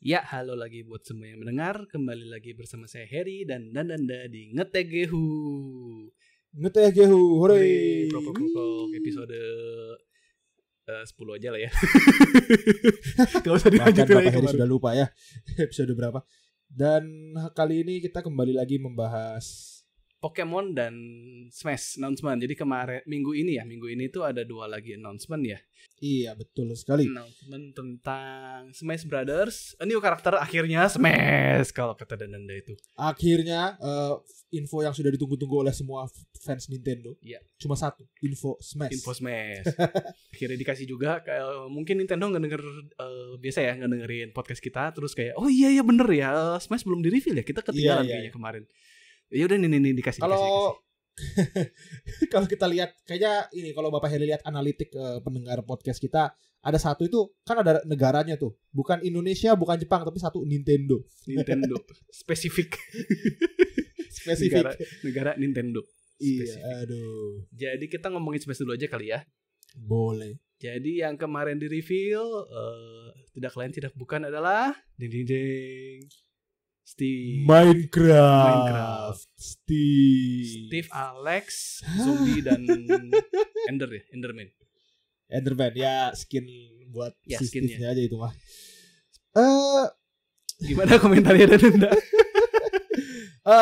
Ya, halo lagi buat semua yang mendengar. Kembali lagi bersama saya Heri dan Nanda di Ngetegehu. Ngetegehu, hore. Prok episode 10 aja lah ya. Gak usah dilanjut Bahkan lagi Bapak Heri kemarin. sudah lupa ya episode berapa. Dan kali ini kita kembali lagi membahas Pokemon dan Smash announcement. Jadi kemarin minggu ini tuh ada 2 lagi announcement ya. Iya, betul sekali. Announcement tentang Smash Brothers, a new karakter akhirnya Smash kalau kata Dananda itu. Akhirnya info yang sudah ditunggu-tunggu oleh semua fans Nintendo. Iya. Cuma satu, info Smash. Info Smash. Akhirnya dikasih juga mungkin Nintendo nggak denger biasa ya nggak dengerin podcast kita terus kayak oh iya bener ya Smash belum di reveal ya kita ketinggalan kayaknya kemarin. Ya udah nih dikasih. Kalau kita lihat kayaknya ini kalau Bapak Heri lihat analitik pendengar podcast kita ada satu itu kan ada negaranya tuh bukan Indonesia bukan Jepang tapi satu Nintendo spesifik negara Nintendo. Spesifik. Iya, aduh. Jadi kita ngomongin Smash dulu aja kali ya. Boleh. Jadi yang kemarin di reveal tidak lain tidak bukan adalah ding Steve. Minecraft. Steve, Alex, Zombie dan Enderman ya skin buat ya, si Steve-nya aja itu mah. Gimana komentarnya Danda?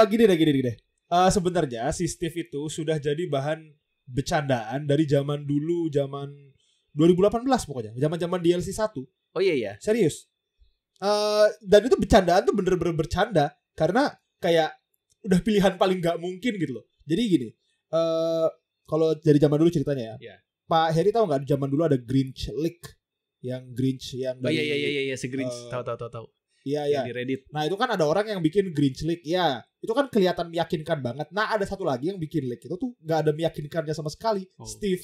Gini deh. Sebenarnya si Steve itu sudah jadi bahan bercandaan dari zaman 2018 pokoknya, zaman DLC 1. Oh iya. Serius. Dan itu bercandaan tuh bener-bener bercanda karena kayak udah pilihan paling gak mungkin gitu loh. Jadi gini, kalau dari zaman dulu ceritanya ya. Pak Heri tahu nggak zaman dulu ada Grinch League yang Grinch yang dari, iya si Grinch tahu. Iya. Di Reddit. Nah itu kan ada orang yang bikin Grinch League ya. Itu kan kelihatan meyakinkan banget. Nah ada satu lagi yang bikin leak itu tuh nggak ada meyakinkannya sama sekali. Steve.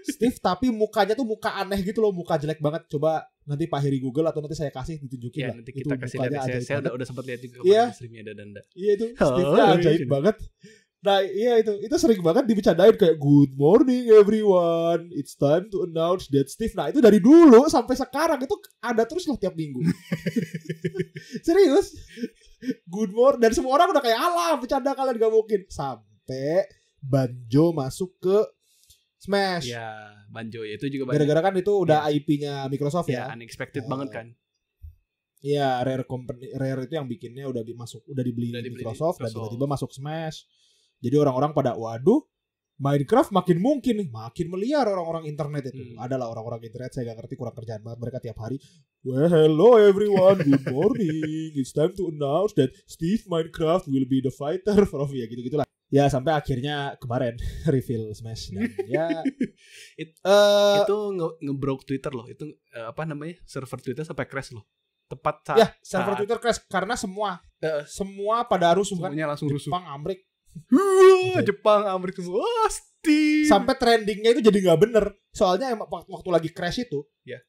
Steve tapi mukanya tuh muka aneh gitu loh, muka jelek banget. Coba nanti Pak Heri Google atau nanti saya kasih ditunjukin ya, lah. Nanti kita kasih lihat. Saya udah sempat lihat juga kemarin streamnya ada Danda. Iya itu Steve-nya ajaib banget. Nah iya itu sering banget dibicarain kayak good morning everyone, it's time to announce that Steve. Nah itu dari dulu sampai sekarang itu ada terus loh tiap minggu. Serius. Good morning dan semua orang udah kayak alah bercanda kalian gak mungkin. Sampai Banjo masuk ke Smash. Ya Banjo ya itu juga gara-gara kan itu udah IP-nya Microsoft ya. Unexpected banget kan. Iya Rare itu yang bikinnya udah dibeli Microsoft dan tiba-tiba masuk Smash. Jadi orang-orang pada waduh Minecraft makin meliar orang-orang internet itu. Adalah orang-orang internet saya gak ngerti kurang kerjaan banget mereka tiap hari. Well hello everyone, good morning. It's time to announce that Steve Minecraft will be the fighter from ya gitu-gitulah. Ya sampai akhirnya kemarin reveal Smash dan ya itu ngebroke Twitter loh. Itu server Twitter sampai crash loh. Tepat saat server Twitter crash karena semua pada rusuh kan. Semuanya langsung rusuh. Jepang, Amerika semua. Steve. Sampai trendingnya itu jadi nggak bener. Soalnya waktu lagi crash itu,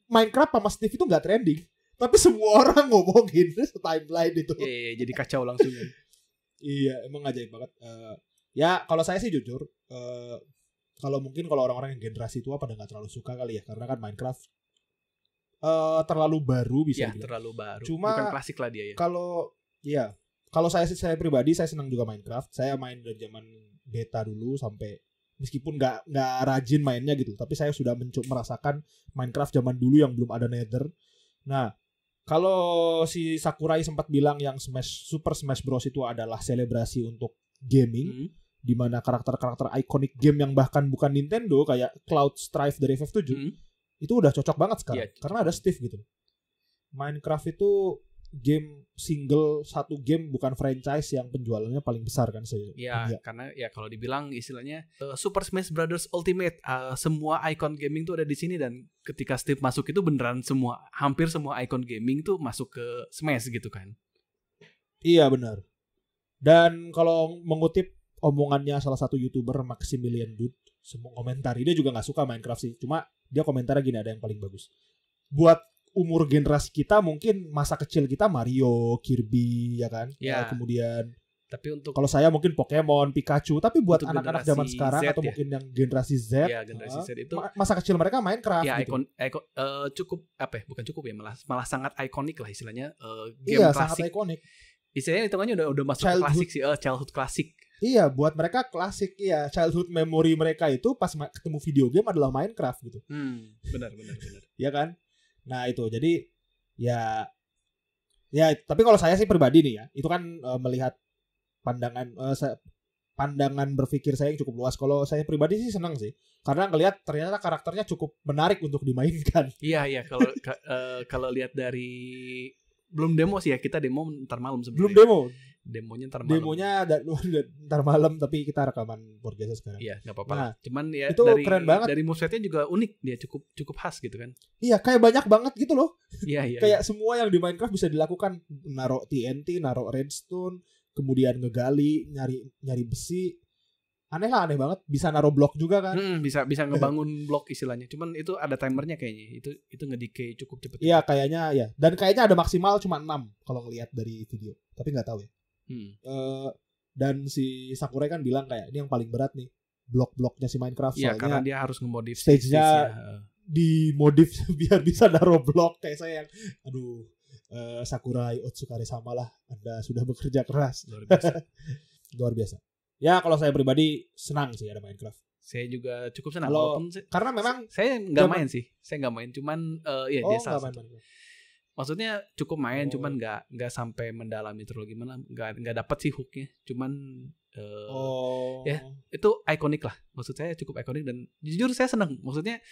Minecraft sama Steve itu nggak trending, tapi semua orang ngomongin timeline itu. Iya, jadi kacau langsung. Iya, emang ajaib banget. Ya kalau saya sih jujur, kalau orang-orang yang generasi tua pada nggak terlalu suka kali ya, karena kan Minecraft terlalu baru bisa dibilang. Terlalu baru. Cuma bukan klasik lah dia ya. Kalau saya pribadi saya senang juga Minecraft. Saya main dari zaman beta dulu sampai meskipun nggak rajin mainnya gitu, tapi saya sudah merasakan Minecraft zaman dulu yang belum ada Nether. Nah, kalau si Sakurai sempat bilang yang Super Smash Bros itu adalah selebrasi untuk gaming, di mana karakter-karakter ikonik game yang bahkan bukan Nintendo kayak Cloud Strife dari FF7 itu udah cocok banget sekarang karena ada Steve gitu. Minecraft itu game single, satu game bukan franchise yang penjualannya paling besar kan karena ya kalau dibilang istilahnya Super Smash Brothers Ultimate, semua icon gaming tuh ada di sini dan ketika Steve masuk itu beneran hampir semua icon gaming tuh masuk ke Smash gitu kan. Iya benar. Dan kalau mengutip omongannya salah satu YouTuber Maximilian Dude, semua komentari dia juga nggak suka Minecraft sih. Cuma dia komentarnya gini, ada yang paling bagus. Buat umur generasi kita mungkin masa kecil kita Mario, Kirby ya kan. Yeah. Kemudian Tapi untuk Kalau saya mungkin Pokemon, Pikachu, tapi buat Untuk anak-anak generasi zaman sekarang Z atau ya. mungkin yang generasi Z, ya generasi Z itu masa kecil mereka Minecraft ya gitu. cukup apa ya? Bukan cukup ya, malah sangat ikonik lah istilahnya, game Iya, sangat klasik. ikonik. Istilahnya hitungannya udah masuk ke Childhood. klasik sih, childhood klasik. Iya, buat mereka klasik. Iya, childhood memory mereka itu pas ketemu video game adalah Minecraft gitu. Benar. Ya kan? Nah, itu. Jadi ya tapi kalau saya sih pribadi nih ya, itu kan melihat pandangan berpikir saya yang cukup luas. Kalau saya pribadi sih senang sih, karena ngelihat ternyata karakternya cukup menarik untuk dimainkan. Iya kalau kalau lihat dari belum demo sih ya, kita demo ntar malam sebenarnya. Belum demo. Demonya ntar malam. Demonya ntar malam, tapi kita rekaman podcast sekarang. Iya, enggak apa-apa. Nah, cuman ya itu keren banget. Dari movesetnya juga unik, dia cukup khas gitu kan. Iya, kayak banyak banget gitu loh. Iya. Kayak semua yang di Minecraft bisa dilakukan, naruh TNT, naruh redstone, kemudian ngegali, nyari besi. Aneh banget. Bisa naruh blok juga kan. Bisa ngebangun blok istilahnya. Cuman itu ada timernya kayaknya. Itu ngedecay cukup cepet. Iya, kayaknya ya. Dan kayaknya ada maksimal cuma 6 kalau ngelihat dari video. Tapi nggak tahu ya. Dan si Sakurai kan bilang kayak ini yang paling berat nih, blok-bloknya si Minecraft. Iya, soalnya karena dia harus ngemodif stage-nya dimodif biar bisa naruh blok. Kayak saya yang Sakurai Otsukare sama lah, Anda sudah bekerja keras. Luar biasa. Ya, kalau saya pribadi senang sih ada Minecraft. Saya juga cukup senang. Walaupun karena memang saya nggak main sih. Saya nggak main, cuman desa. Maksudnya cukup main, cuman nggak sampai mendalami terlalu gimana. Nggak dapet sih hooknya. Cuman ya itu ikonik lah. Maksud saya cukup ikonik dan jujur saya senang. Maksudnya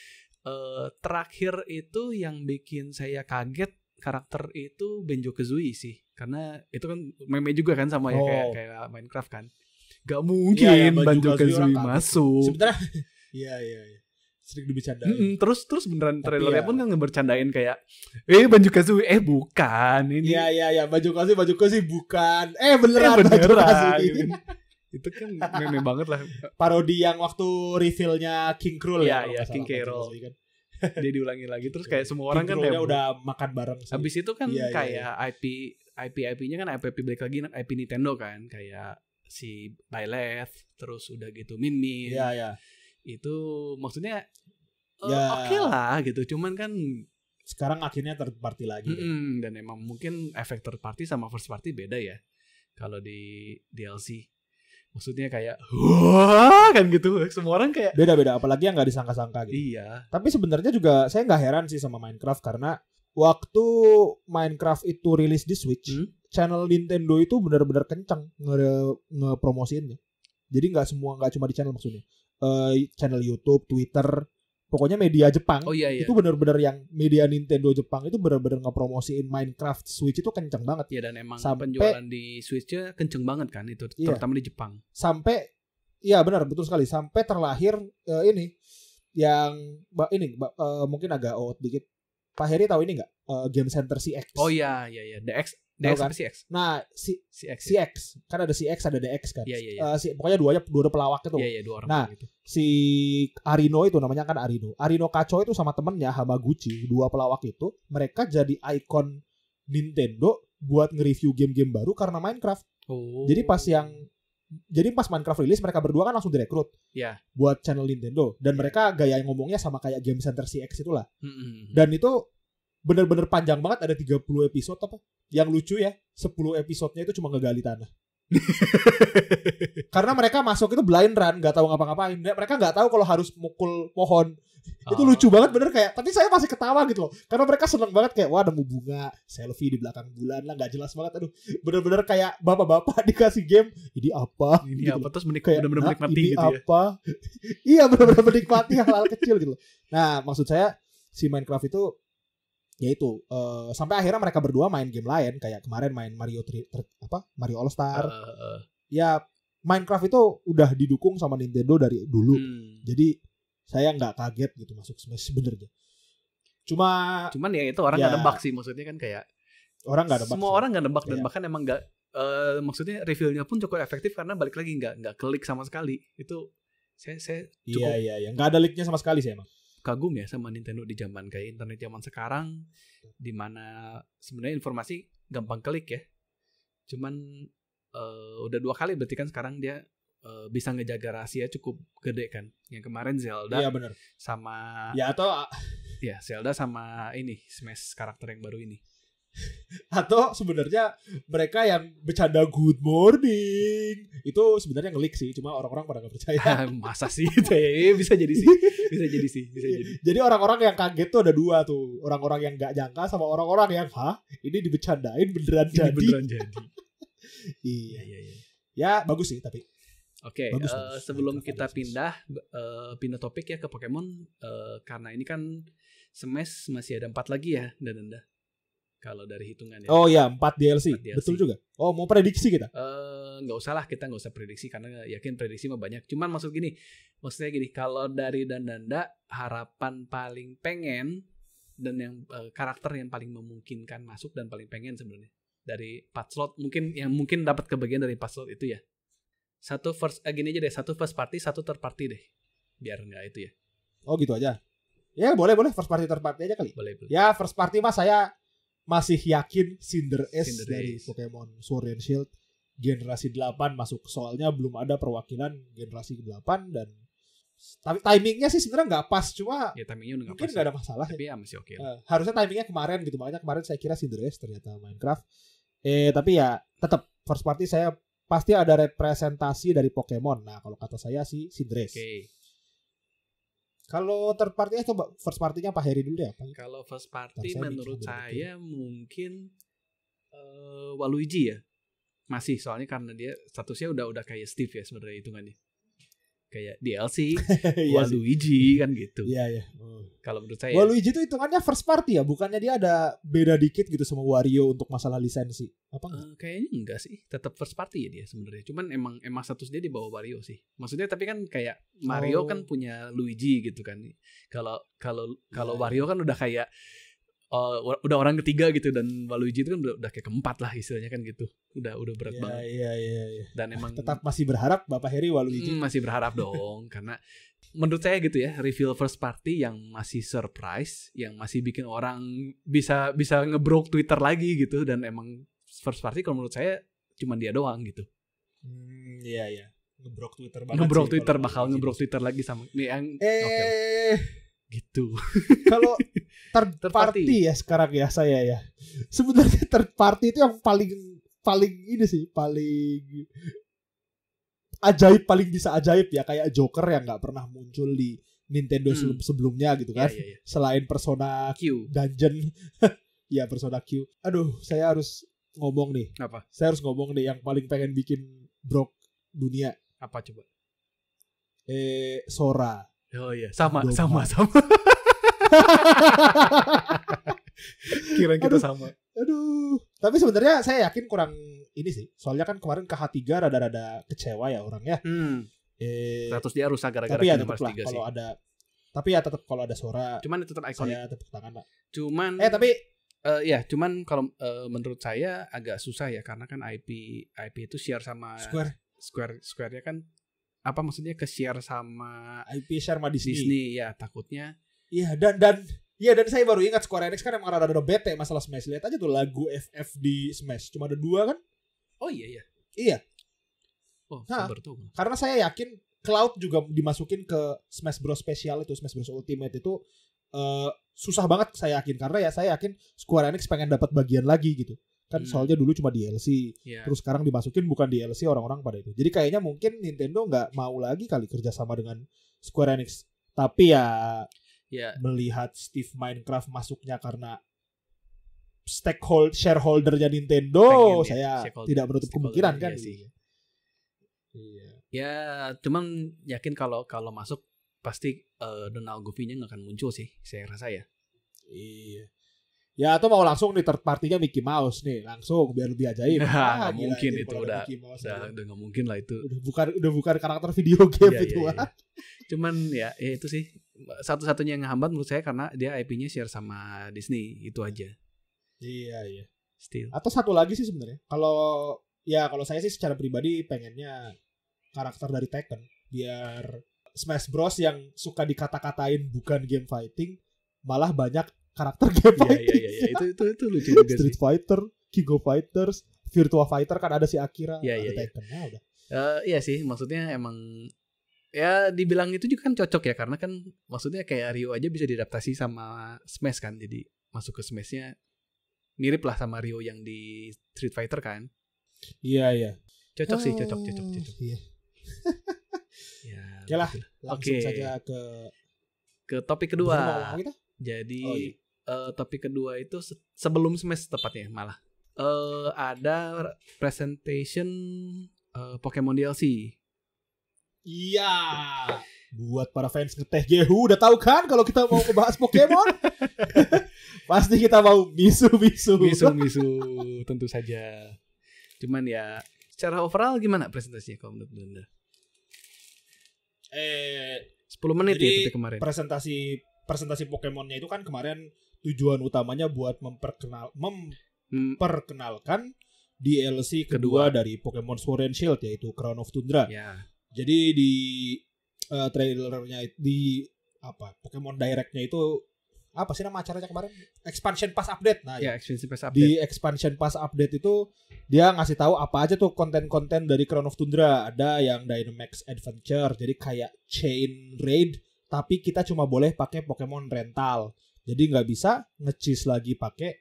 terakhir itu yang bikin saya kaget karakter itu Banjo-Kazooie sih. Karena itu kan meme juga kan sama ya kayak Minecraft kan. Gak mungkin Banjo-Kazooie masuk. Sebenarnya iya. Sering dibicarain. Terus beneran trailernya pun kan bercandain kayak Banjo-Kazooie bukan ini. Iya Banjo-Kazooie bukan. Beneran. Itu kan meme banget lah. Parodi yang waktu reveal-nya King Krul ya. Iya, King Carol. Kan. Dia diulangi lagi terus kayak semua orang King kan udah makan bareng sih. Habis itu kan kayak IP-nya kan IP balik lagi IP Nintendo kan, kayak si Byleth, terus udah gitu Min. Iya. Itu maksudnya oke lah gitu, cuman kan sekarang akhirnya third party lagi dan emang mungkin efek third party sama first party beda ya kalau di DLC. Maksudnya kayak wah kan gitu, semua orang kayak beda apalagi yang nggak disangka-sangka gitu. Iya. Tapi sebenarnya juga saya nggak heran sih sama Minecraft, karena waktu Minecraft itu rilis di Switch, channel Nintendo itu benar-benar kencang ngepromosiinnya. Jadi nggak cuma di channel, maksudnya channel YouTube, Twitter, pokoknya media Jepang. Iya. Itu benar-benar yang media Nintendo Jepang itu benar-benar ngepromosiin Minecraft Switch itu kencang banget. Iya, dan emang penjualan di Switch-nya kenceng banget kan itu, terutama di Jepang. Sampai benar, betul sekali, sampai terlahir ini yang mungkin agak out dikit. Pak Heri tahu ini nggak? Game Center CX. Oh iya. DX kan? CX. Nah, CX kan ada CX, ada DX kan. Iya. Pokoknya dua pelawak itu. Iya, dua orang. Nah, gitu. Si Arino itu namanya kan Arino Kacho itu sama temennya Hamaguchi, dua pelawak itu, mereka jadi ikon Nintendo buat nge-review game-game baru karena Minecraft. Jadi pas Minecraft rilis, mereka berdua kan langsung direkrut buat channel Nintendo, dan mereka gaya ngomongnya sama kayak Game Center CX itulah. Dan itu bener-bener panjang banget, ada 30 episode apa. Yang lucu ya, 10 episodenya itu cuma ngegali tanah. Karena mereka masuk itu blind run, gak tahu ngapa-ngapain. Mereka gak tahu kalau harus mukul pohon. Itu lucu banget bener kayak. Tapi saya masih ketawa gitu loh, karena mereka seneng banget kayak wah nemu bunga, selfie di belakang bulan lah, gak jelas banget. Aduh, bener-bener kayak bapak-bapak dikasih game. Ini apa? Terus bener-bener menikmati ini gitu apa? Iya, bener-bener menikmati hal-hal kecil gitu loh. Nah, maksud saya si Minecraft itu yaitu sampai akhirnya mereka berdua main game lain, kayak kemarin main Mario All Star. Ya, Minecraft itu udah didukung sama Nintendo dari dulu. Jadi saya nggak kaget gitu masuk Smash sebenarnya. Cuman ya itu orang nggak nebak sih, maksudnya kan kayak orang nggak nebak. Semua orang nggak nebak, dan bahkan emang nggak maksudnya reveal-nya pun cukup efektif karena balik lagi nggak klik sama sekali. Itu saya cukup nggak ada leak-nya sama sekali sih emang. Kagum ya sama Nintendo di zaman kayak internet zaman sekarang, dimana sebenarnya informasi gampang klik ya, cuman udah 2 kali berarti kan sekarang dia bisa ngejaga rahasia cukup gede kan. Yang kemarin Zelda Iya benar. sama Ya Zelda sama ini Smash karakter yang baru ini. atau sebenarnya mereka yang bercanda good morning itu sebenarnya ngelik sih, cuma orang-orang pada nggak percaya. Masa sih? Bisa jadi sih. Bisa jadi. Jadi orang-orang yang kaget tuh ada 2 tuh, orang-orang yang nggak nyangka sama orang-orang yang ini dibecandain beneran Ini jadi. beneran jadi. Iya. Iya. Ya bagus sih tapi. Oke, Bagus. sebelum Minecraft kita bagus. pindah topik ya ke Pokemon, karena ini kan Smash masih ada 4 lagi ya, dan kalau dari hitungan ya. Oh ya 4 DLC. 4 DLC. Betul juga. Oh mau prediksi kita? Nggak usah lah, kita nggak usah prediksi karena yakin prediksi mah banyak. Cuman maksudnya gini, kalau dari Danda harapan paling pengen dan yang karakter yang paling memungkinkan masuk dan paling pengen sebenarnya dari 4 slot mungkin dapat kebagian dari 4 slot itu ya. Satu first party, satu third party deh. Biar nggak itu ya. Oh gitu aja. Ya boleh first party third party aja kali. Boleh. Ya first party mah saya masih yakin Cinderace Cinderace dari Pokemon Sword and Shield generasi 8 masuk, soalnya belum ada perwakilan generasi 8 dan tapi timingnya sih sebenarnya nggak pas, cuma ya timingnya udah mungkin nggak ada masalah. Tapi ya masih oke. Harusnya timingnya kemarin gitu, makanya kemarin saya kira Cinderace, ternyata Minecraft. Tapi ya tetap first party saya pasti ada representasi dari Pokemon. Nah kalau kata saya sih Cinderace. Oke. Kalau third party coba first partinya Pak Heri dulu deh apa? Kalau first party saya menurut bikin saya mungkin Waluigi ya. Masih, soalnya karena dia statusnya udah kayak Steve ya sebenarnya hitungannya. Kayak DLC Waluigi kan gitu. Iya. Kalau menurut saya Waluigi itu hitungannya first party ya, bukannya dia ada beda dikit gitu sama Wario untuk masalah lisensi. Apa enggak? Kayaknya enggak sih, tetap first party ya dia sebenarnya. Cuman emang status dia di bawah Wario sih. Maksudnya tapi kan kayak Mario kan punya Luigi gitu kan. Kalau Wario kan udah kayak udah orang ketiga gitu, dan Waluigi itu kan udah kayak keempat lah istilahnya kan gitu. Udah berat banget. Iya. Dan emang tetap masih berharap Bapak Heri Waluigi. Masih berharap dong karena menurut saya gitu ya, reveal first party yang masih surprise, yang masih bikin orang bisa nge-broke Twitter lagi gitu, dan emang first party kalau menurut saya cuma dia doang gitu. Iya. Nge-broke Twitter banget. Nge-broke Twitter lagi sama yang gitu. Kalau third party ya sekarang ya saya ya. Sebenarnya third party itu yang paling ini sih, paling ajaib, paling bisa ajaib ya, kayak Joker yang nggak pernah muncul di Nintendo sebelumnya gitu kan. Iya. Selain Persona Q Dungeon. Ya Persona Q. Aduh, saya harus ngomong nih. Apa? Saya harus ngomong nih yang paling pengen bikin broke dunia. Apa coba? Sora. Oh iya, sama. Kira kita sama. Aduh. Tapi sebenarnya saya yakin kurang ini sih. Soalnya kan kemarin KH3 rada-rada kecewa ya orangnya. Status dia rusak gara-gara tapi ya Kingdom Hearts 3 sih. Tetap kalau ada Sora. Cuman itu tetap ikonik. Saya tepuk tangan, Pak. Cuman kalau menurut saya agak susah ya, karena kan IP itu share sama Square-nya kan, apa maksudnya ke share sama IP share sama Disney ya, takutnya. Iya, dan saya baru ingat Square Enix kan emang rada bete masalah Smash. Lihat aja tuh lagu FF di Smash cuma ada 2 kan? Oh iya. Oh, sabar tuh. Karena saya yakin Cloud juga dimasukin ke Smash Bros Special itu, Smash Bros Ultimate itu susah banget saya yakin, karena ya saya yakin Square Enix pengen dapat bagian lagi gitu. Kan soalnya dulu cuma DLC. Terus sekarang dimasukin bukan DLC, orang-orang pada itu. Jadi kayaknya mungkin Nintendo nggak mau lagi kali kerjasama dengan Square Enix. Tapi ya melihat Steve Minecraft masuknya karena shareholdernya Nintendo, saya tidak menutup kemungkinan kan. Iya. Ya, cuman yakin kalau masuk pasti Donald Goofy-nya nggak akan muncul sih, saya rasa ya. Iya. Ya atau mau langsung nih third party-nya Mickey Mouse nih, langsung biar lebih ajaib. Nggak mungkin itu, udah nggak mungkin lah itu. Udah bukan karakter video game itu. Iya. Cuman ya itu sih satu-satunya yang ngehambat menurut saya, karena dia IP-nya share sama Disney, itu aja. Iya. Still. Atau satu lagi sih sebenarnya. Kalau saya sih secara pribadi pengennya karakter dari Tekken, biar Smash Bros yang suka dikata-katain bukan game fighting malah banyak karakter game fighting. Iya. Itu lucu juga. Street Fighter, King of Fighters, Virtua Fighter kan ada si Akira, Iya, ada iya, iya. Tekken, nah udah. Iya sih, maksudnya emang ya dibilang itu juga kan cocok ya, karena kan maksudnya kayak Rio aja bisa diadaptasi sama Smash kan, jadi masuk ke Smash-nya mirip lah sama Rio yang di Street Fighter kan. Iya. Cocok sih, cocok. Iya. Ya, Oke lah, betul. langsung Oke. saja Ke topik Gimana mau kedua. ngomong kita? Jadi Oh, iya. topik kedua itu sebelum Smash tepatnya malah. Ada presentation Pokemon DLC. Iya. Buat para fans ngeteh Jehu udah tahu kan kalau kita mau ngebahas Pokemon? Pasti kita mau misu-misu. Misu tentu saja. Cuman ya secara overall gimana presentasinya kalau menurut Anda? 10 menit Jadi, ya itu kemarin. presentasi Pokemonnya itu kan kemarin tujuan utamanya buat memperkenalkan DLC kedua dari Pokemon Sword and Shield, yaitu Crown of Tundra. Ya. Jadi di trailernya di Pokemon Direct-nya itu apa sih nama acaranya kemarin? Expansion Pass Update. Nah, Ya, Expansion Pass Update. di Expansion Pass Update itu dia ngasih tahu apa aja tuh konten-konten dari Crown of Tundra. Ada yang Dynamax Adventure, jadi kayak Chain Raid, tapi kita cuma boleh pakai Pokemon rental. Jadi nggak bisa nge-cheese lagi pakai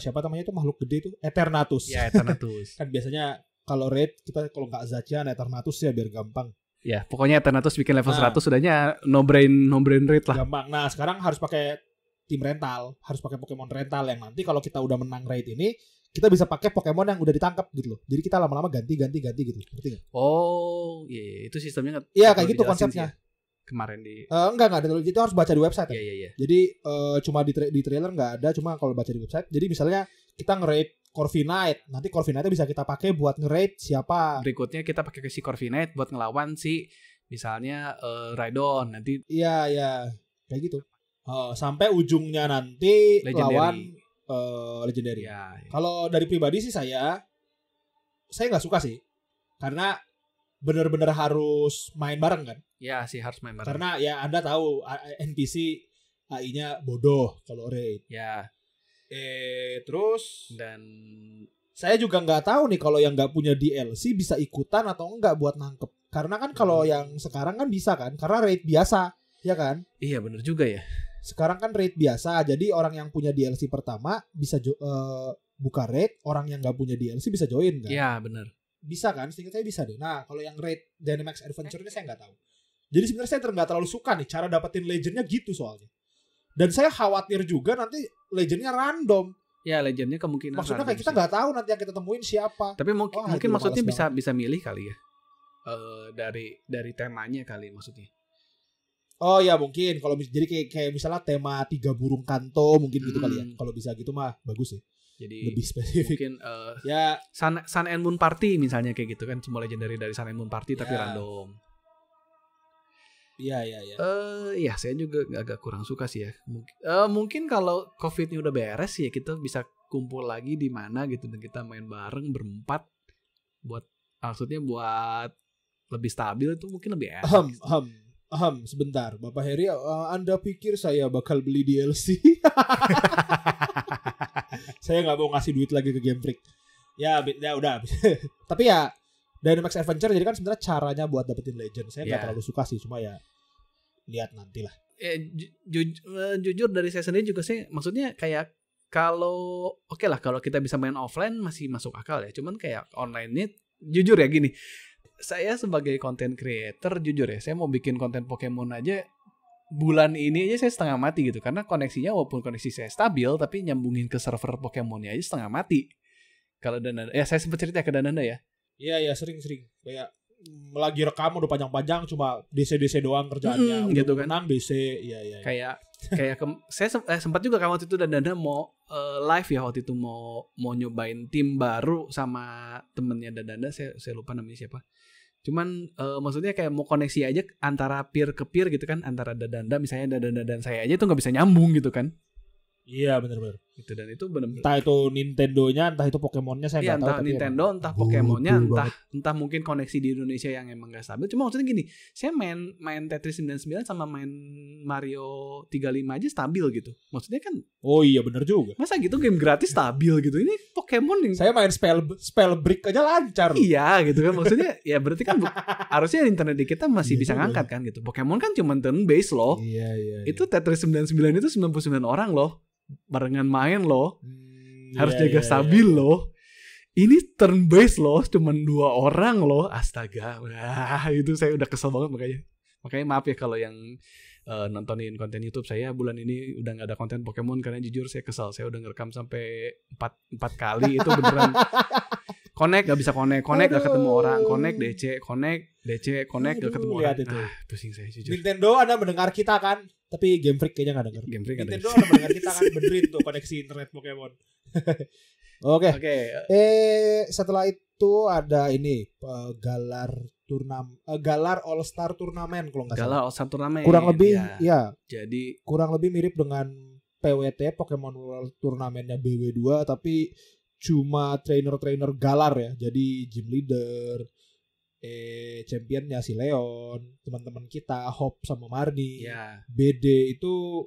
siapa namanya itu makhluk gede itu Eternatus. Ya, Eternatus. Kan biasanya kalau raid kita kalau nggak Zacian Eternatus ya biar gampang. Ya, pokoknya Eternatus bikin level Nah. 100 sudahnya no brain rate lah. Gampang. Nah, sekarang harus pakai tim rental, harus pakai Pokemon rental yang nanti kalau kita udah menang raid ini, kita bisa pakai Pokemon yang udah ditangkap gitu loh. Jadi kita lama-lama ganti gitu. Ngerti nggak? Oh, iya, itu sistemnya nggak Iya, perlu kayak gitu dijelasin konsepnya. sih ya. Kemarin di Enggak ada. Itu harus baca di website. Iya, Ya. iya, iya. Jadi cuma di trailer nggak ada, cuma kalau baca di website. Jadi misalnya kita nge-raid Corviknight, nanti Corviknight bisa kita pakai buat nge-raid siapa. Berikutnya kita pakai si Corviknight buat ngelawan si misalnya Rhydon nanti Iya, kayak gitu. Sampai ujungnya nanti Legendary. lawan Legendary. ya. Kalau dari pribadi sih saya nggak suka sih, karena benar-benar harus main bareng kan. Ya, sih harus main bareng. Karena ya Anda tahu NPC AI-nya bodoh kalau raid. Ya, Terus dan saya juga nggak tahu nih kalau yang nggak punya DLC bisa ikutan atau enggak buat nangkep. Karena kan kalau yang sekarang kan bisa kan, karena raid biasa, ya kan? iya bener juga ya. Sekarang kan raid biasa, jadi orang yang punya DLC pertama bisa buka raid, orang yang nggak punya DLC bisa join kan? Iya, bener. Bisa kan? Seingat saya bisa deh. Nah, kalau yang raid Dynamax Adventure ini saya nggak tahu. Jadi sebenarnya saya nggak terlalu suka nih cara dapetin legendnya gitu soalnya. Dan saya khawatir juga nanti legendnya random. Ya, legendnya kemungkinan Maksudnya random kayak kita sih. nggak tahu nanti yang kita temuin siapa. Tapi mungkin Wah, mungkin itu maksudnya males bisa milih kali ya. Dari temanya kali maksudnya. Oh ya mungkin kalau jadi kayak misalnya tema 3 burung kanto mungkin gitu kali ya. Kalau bisa gitu mah bagus sih. Jadi Lebih spesifik. mungkin Ya, Sun and Moon Party misalnya kayak gitu kan, semua legendary dari Sun and Moon Party tapi Ya. random. iya. Ya saya juga agak kurang suka sih ya. Mungkin kalau COVID-nya udah beres ya kita bisa kumpul lagi di mana gitu dan kita main bareng berempat maksudnya buat lebih stabil itu mungkin lebih enak. Sebentar, Bapak Heri, Anda pikir saya bakal beli DLC? Saya nggak mau ngasih duit lagi ke Game Freak. Ya udah. Tapi ya Dynamax Adventure jadi kan sebenarnya caranya buat dapetin legend. Saya nggak Ya. terlalu suka sih, cuma ya lihat nanti lah. Jujur dari saya sendiri juga sih, maksudnya kayak kalau oke lah kalau kita bisa main offline masih masuk akal ya. Cuman kayak online-nya jujur ya gini. Saya sebagai content creator jujur ya, saya mau bikin konten Pokemon aja bulan ini aja saya setengah mati gitu karena koneksinya walaupun koneksi saya stabil tapi nyambungin ke server Pokemonnya aja setengah mati. Kalau Dananda, ya saya sempat cerita ke Dananda ya. Iya sering kayak lagi rekam udah panjang-panjang cuma DC doang kerjaannya. Udah gitu kan. menang DC, iya. Kayak saya sempat juga kan waktu itu Dananda mau live ya waktu itu mau nyobain tim baru sama temennya Dananda, saya lupa namanya siapa. Cuman maksudnya kayak mau koneksi aja antara peer ke peer gitu kan, antara Dananda misalnya Dananda dan saya aja tuh nggak bisa nyambung gitu kan. Iya benar. Gitu, dan itu benar-benar Entah itu Nintendo-nya, entah itu Pokemon-nya saya ya, nggak tahu. entah Tapi Nintendo, emang entah Pokemon-nya, bodoh entah mungkin koneksi di Indonesia yang emang gak stabil. Cuma maksudnya gini, saya main Tetris 99 sama main Mario 35 aja stabil gitu. Maksudnya kan, Oh iya bener juga. masa gitu game gratis stabil gitu? Ini Pokemon yang Saya main spell brick aja lancar. iya gitu kan, maksudnya ya berarti kan harusnya internet di kita masih Iya bisa juga. ngangkat kan gitu. Pokemon kan cuma turn based loh. Iya. Itu Tetris 99 itu 99 orang loh. Barengan main loh. Harus Iya, jaga stabil loh. Ini turn based loh, cuman 2 orang loh. Astaga. Wah, itu saya udah kesel banget makanya. Makanya maaf ya kalau yang nontonin konten YouTube saya bulan ini udah gak ada konten Pokemon, karena jujur saya kesal. Saya udah ngerekam sampai 4 kali itu beneran. Connect gak bisa connect gak ketemu orang, connect DC gak ketemu lihat orang. itu. Pusing saya jujur. Nintendo Anda mendengar kita kan? Tapi Game Freak kayaknya gak denger. Game Freak ada. Nintendo Anda mendengar kita kan? Benerin tuh koneksi internet Pokemon. Oke. Oke. Setelah itu ada ini Galar All Star Turnamen kalau nggak salah. Galar All Star Turnamen. Kurang lebih ya. ya, Jadi kurang lebih mirip dengan PWT Pokemon World Turnamennya BW2, tapi cuma trainer Galar ya. Jadi gym leader, championnya si Leon, teman-teman kita Hop sama Marni, ya, BD itu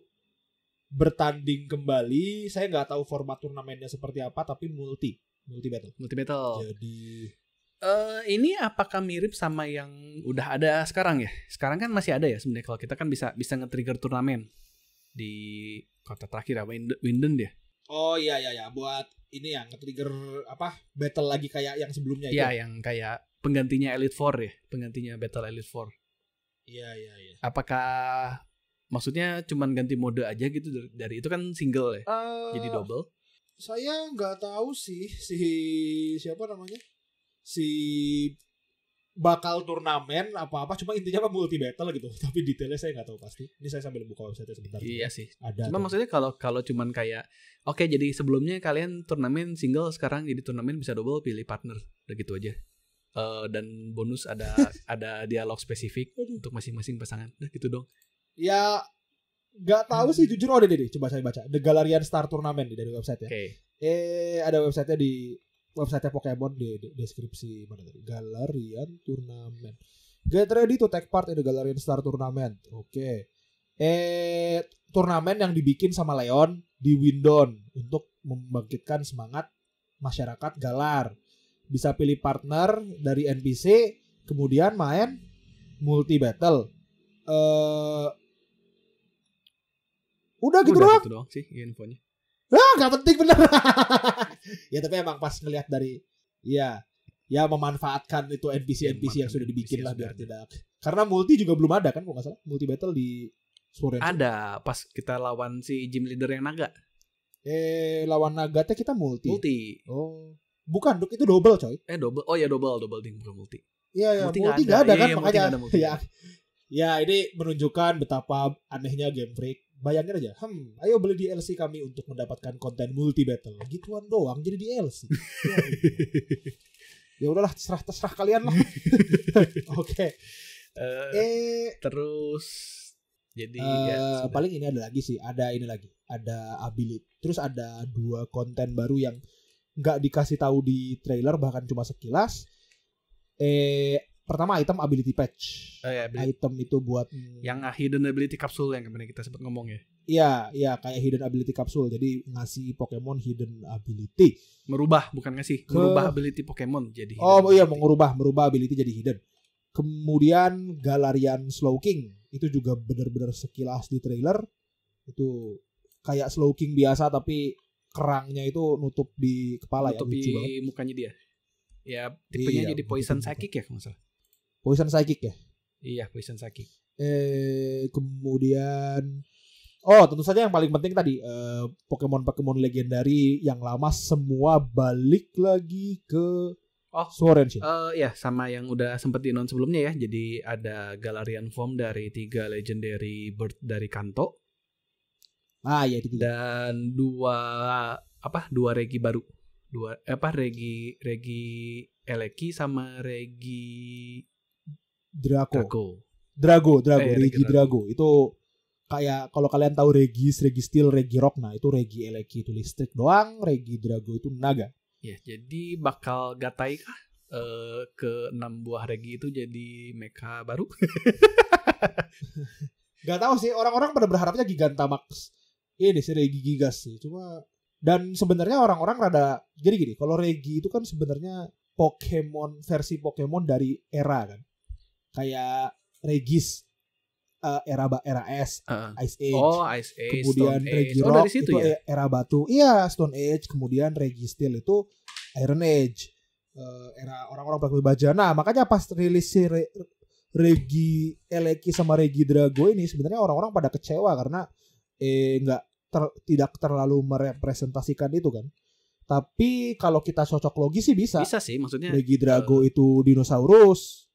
bertanding kembali. Saya nggak tahu format turnamennya seperti apa, tapi multi battle. Jadi ini apakah mirip sama yang udah ada sekarang ya? Sekarang kan masih ada ya sebenarnya, kalau kita kan bisa nge-trigger turnamen di kota terakhir apa Winden dia. oh iya buat ini ya nge-trigger apa battle lagi kayak yang sebelumnya itu. Iya, yang kayak penggantinya Elite Four ya, penggantinya Battle Elite Four. Iya. Apakah maksudnya cuman ganti mode aja gitu, dari itu kan single ya, jadi double? Saya nggak tahu sih si siapa namanya, si bakal turnamen apa cuma intinya apa multi battle gitu. Tapi detailnya saya nggak tahu pasti. Ini saya sambil buka website sebentar. Iya sih. Ada. Cuma maksudnya kalau cuman kayak oke, jadi sebelumnya kalian turnamen single, sekarang jadi turnamen bisa double, pilih partner, udah gitu aja. Dan bonus ada dialog spesifik untuk masing-masing pasangan. Nah gitu dong. Ya nggak tahu sih jujur. Oh deh coba saya baca The Galarian Star Tournament dari website ya. Oke. Ada websitenya di website Pokemon di deskripsi mana tadi. Galarian Tournament. Get ready to take part in the Galarian Star Tournament. Oke. Turnamen yang dibikin sama Leon di Windon untuk membangkitkan semangat masyarakat Galar. Bisa pilih partner dari NPC, kemudian main multi battle. Udah gitu doang sih infonya. Gak penting bener. Ya tapi emang pas ngelihat dari ya memanfaatkan itu NPC yang sudah dibikin lah biar tidak. Karena multi juga belum ada kan kalau nggak salah, multi battle di Sword and Shield. Ada pas kita lawan si gym leader yang naga. Lawan naga teh kita multi. Oh. Bukan, itu double coy. Double. Oh ya double ting, bukan multi. Iya, multi nggak ada kan makanya. Ya ini menunjukkan betapa anehnya Game Freak. Bayangin aja, ayo beli DLC kami untuk mendapatkan konten multi battle. Gituan doang jadi DLC. Ya udahlah, terserah kalian lah. Oke. Terus jadi paling ini ada lagi sih, ada ability. Terus ada 2 konten baru yang nggak dikasih tahu di trailer, bahkan cuma sekilas. Pertama item ability patch. Item itu buat yang hidden ability capsule yang kemarin kita sempat ngomong ya. Iya kayak hidden ability capsule. Jadi ngasih Pokemon hidden ability. Merubah, bukan ngasih, merubah ability Pokemon jadi hidden. Oh iya, mau merubah ability jadi hidden. Kemudian Galarian Slowking itu juga benar-benar sekilas di trailer. Itu kayak Slowking biasa tapi kerangnya itu nutup di kepala, nutupi ya, mukanya dia. Ya tipenya jadi poison psychic ya kalau salah. Poison psychic ya? Iya, poison psychic. Kemudian tentu saja yang paling penting tadi Pokemon legendary yang lama semua balik lagi ke Sword and Shield. Ya sama yang udah sempat di-announce sebelumnya ya. Jadi ada Galarian Form dari 3 legendary bird dari Kanto. Ya itu. Dan 2 regi baru. Regi Eleki sama Regi Drago. Regi Itu kayak kalau kalian tahu Regis Steel, Regirock, nah itu Regi Eleki itu listrik doang, Regi Drago itu naga. Ya, jadi bakal gatai kah ke 6 buah Regi itu jadi mecha baru? Gak tahu sih, orang-orang pada berharapnya Gigantamax ini sih Regi Gigas sih. Cuma dan sebenarnya orang-orang rada jadi gini, kalau Regi itu kan sebenarnya Pokemon versi Pokemon dari era kan. Kayak Regis era S, Ice Age. Oh, Ice Age. Kemudian Stone Regirock dari situ itu ya? era batu. Iya, Stone Age, kemudian Regi Steel itu Iron Age. Era orang-orang Pramuka Bajana. Makanya pas rilis si Regi Eleki sama Regi Drago ini sebenarnya orang-orang pada kecewa karena tidak terlalu merepresentasikan itu kan. Tapi kalau kita cocok logis sih bisa. Bisa sih, maksudnya Regi Drago itu dinosaurus.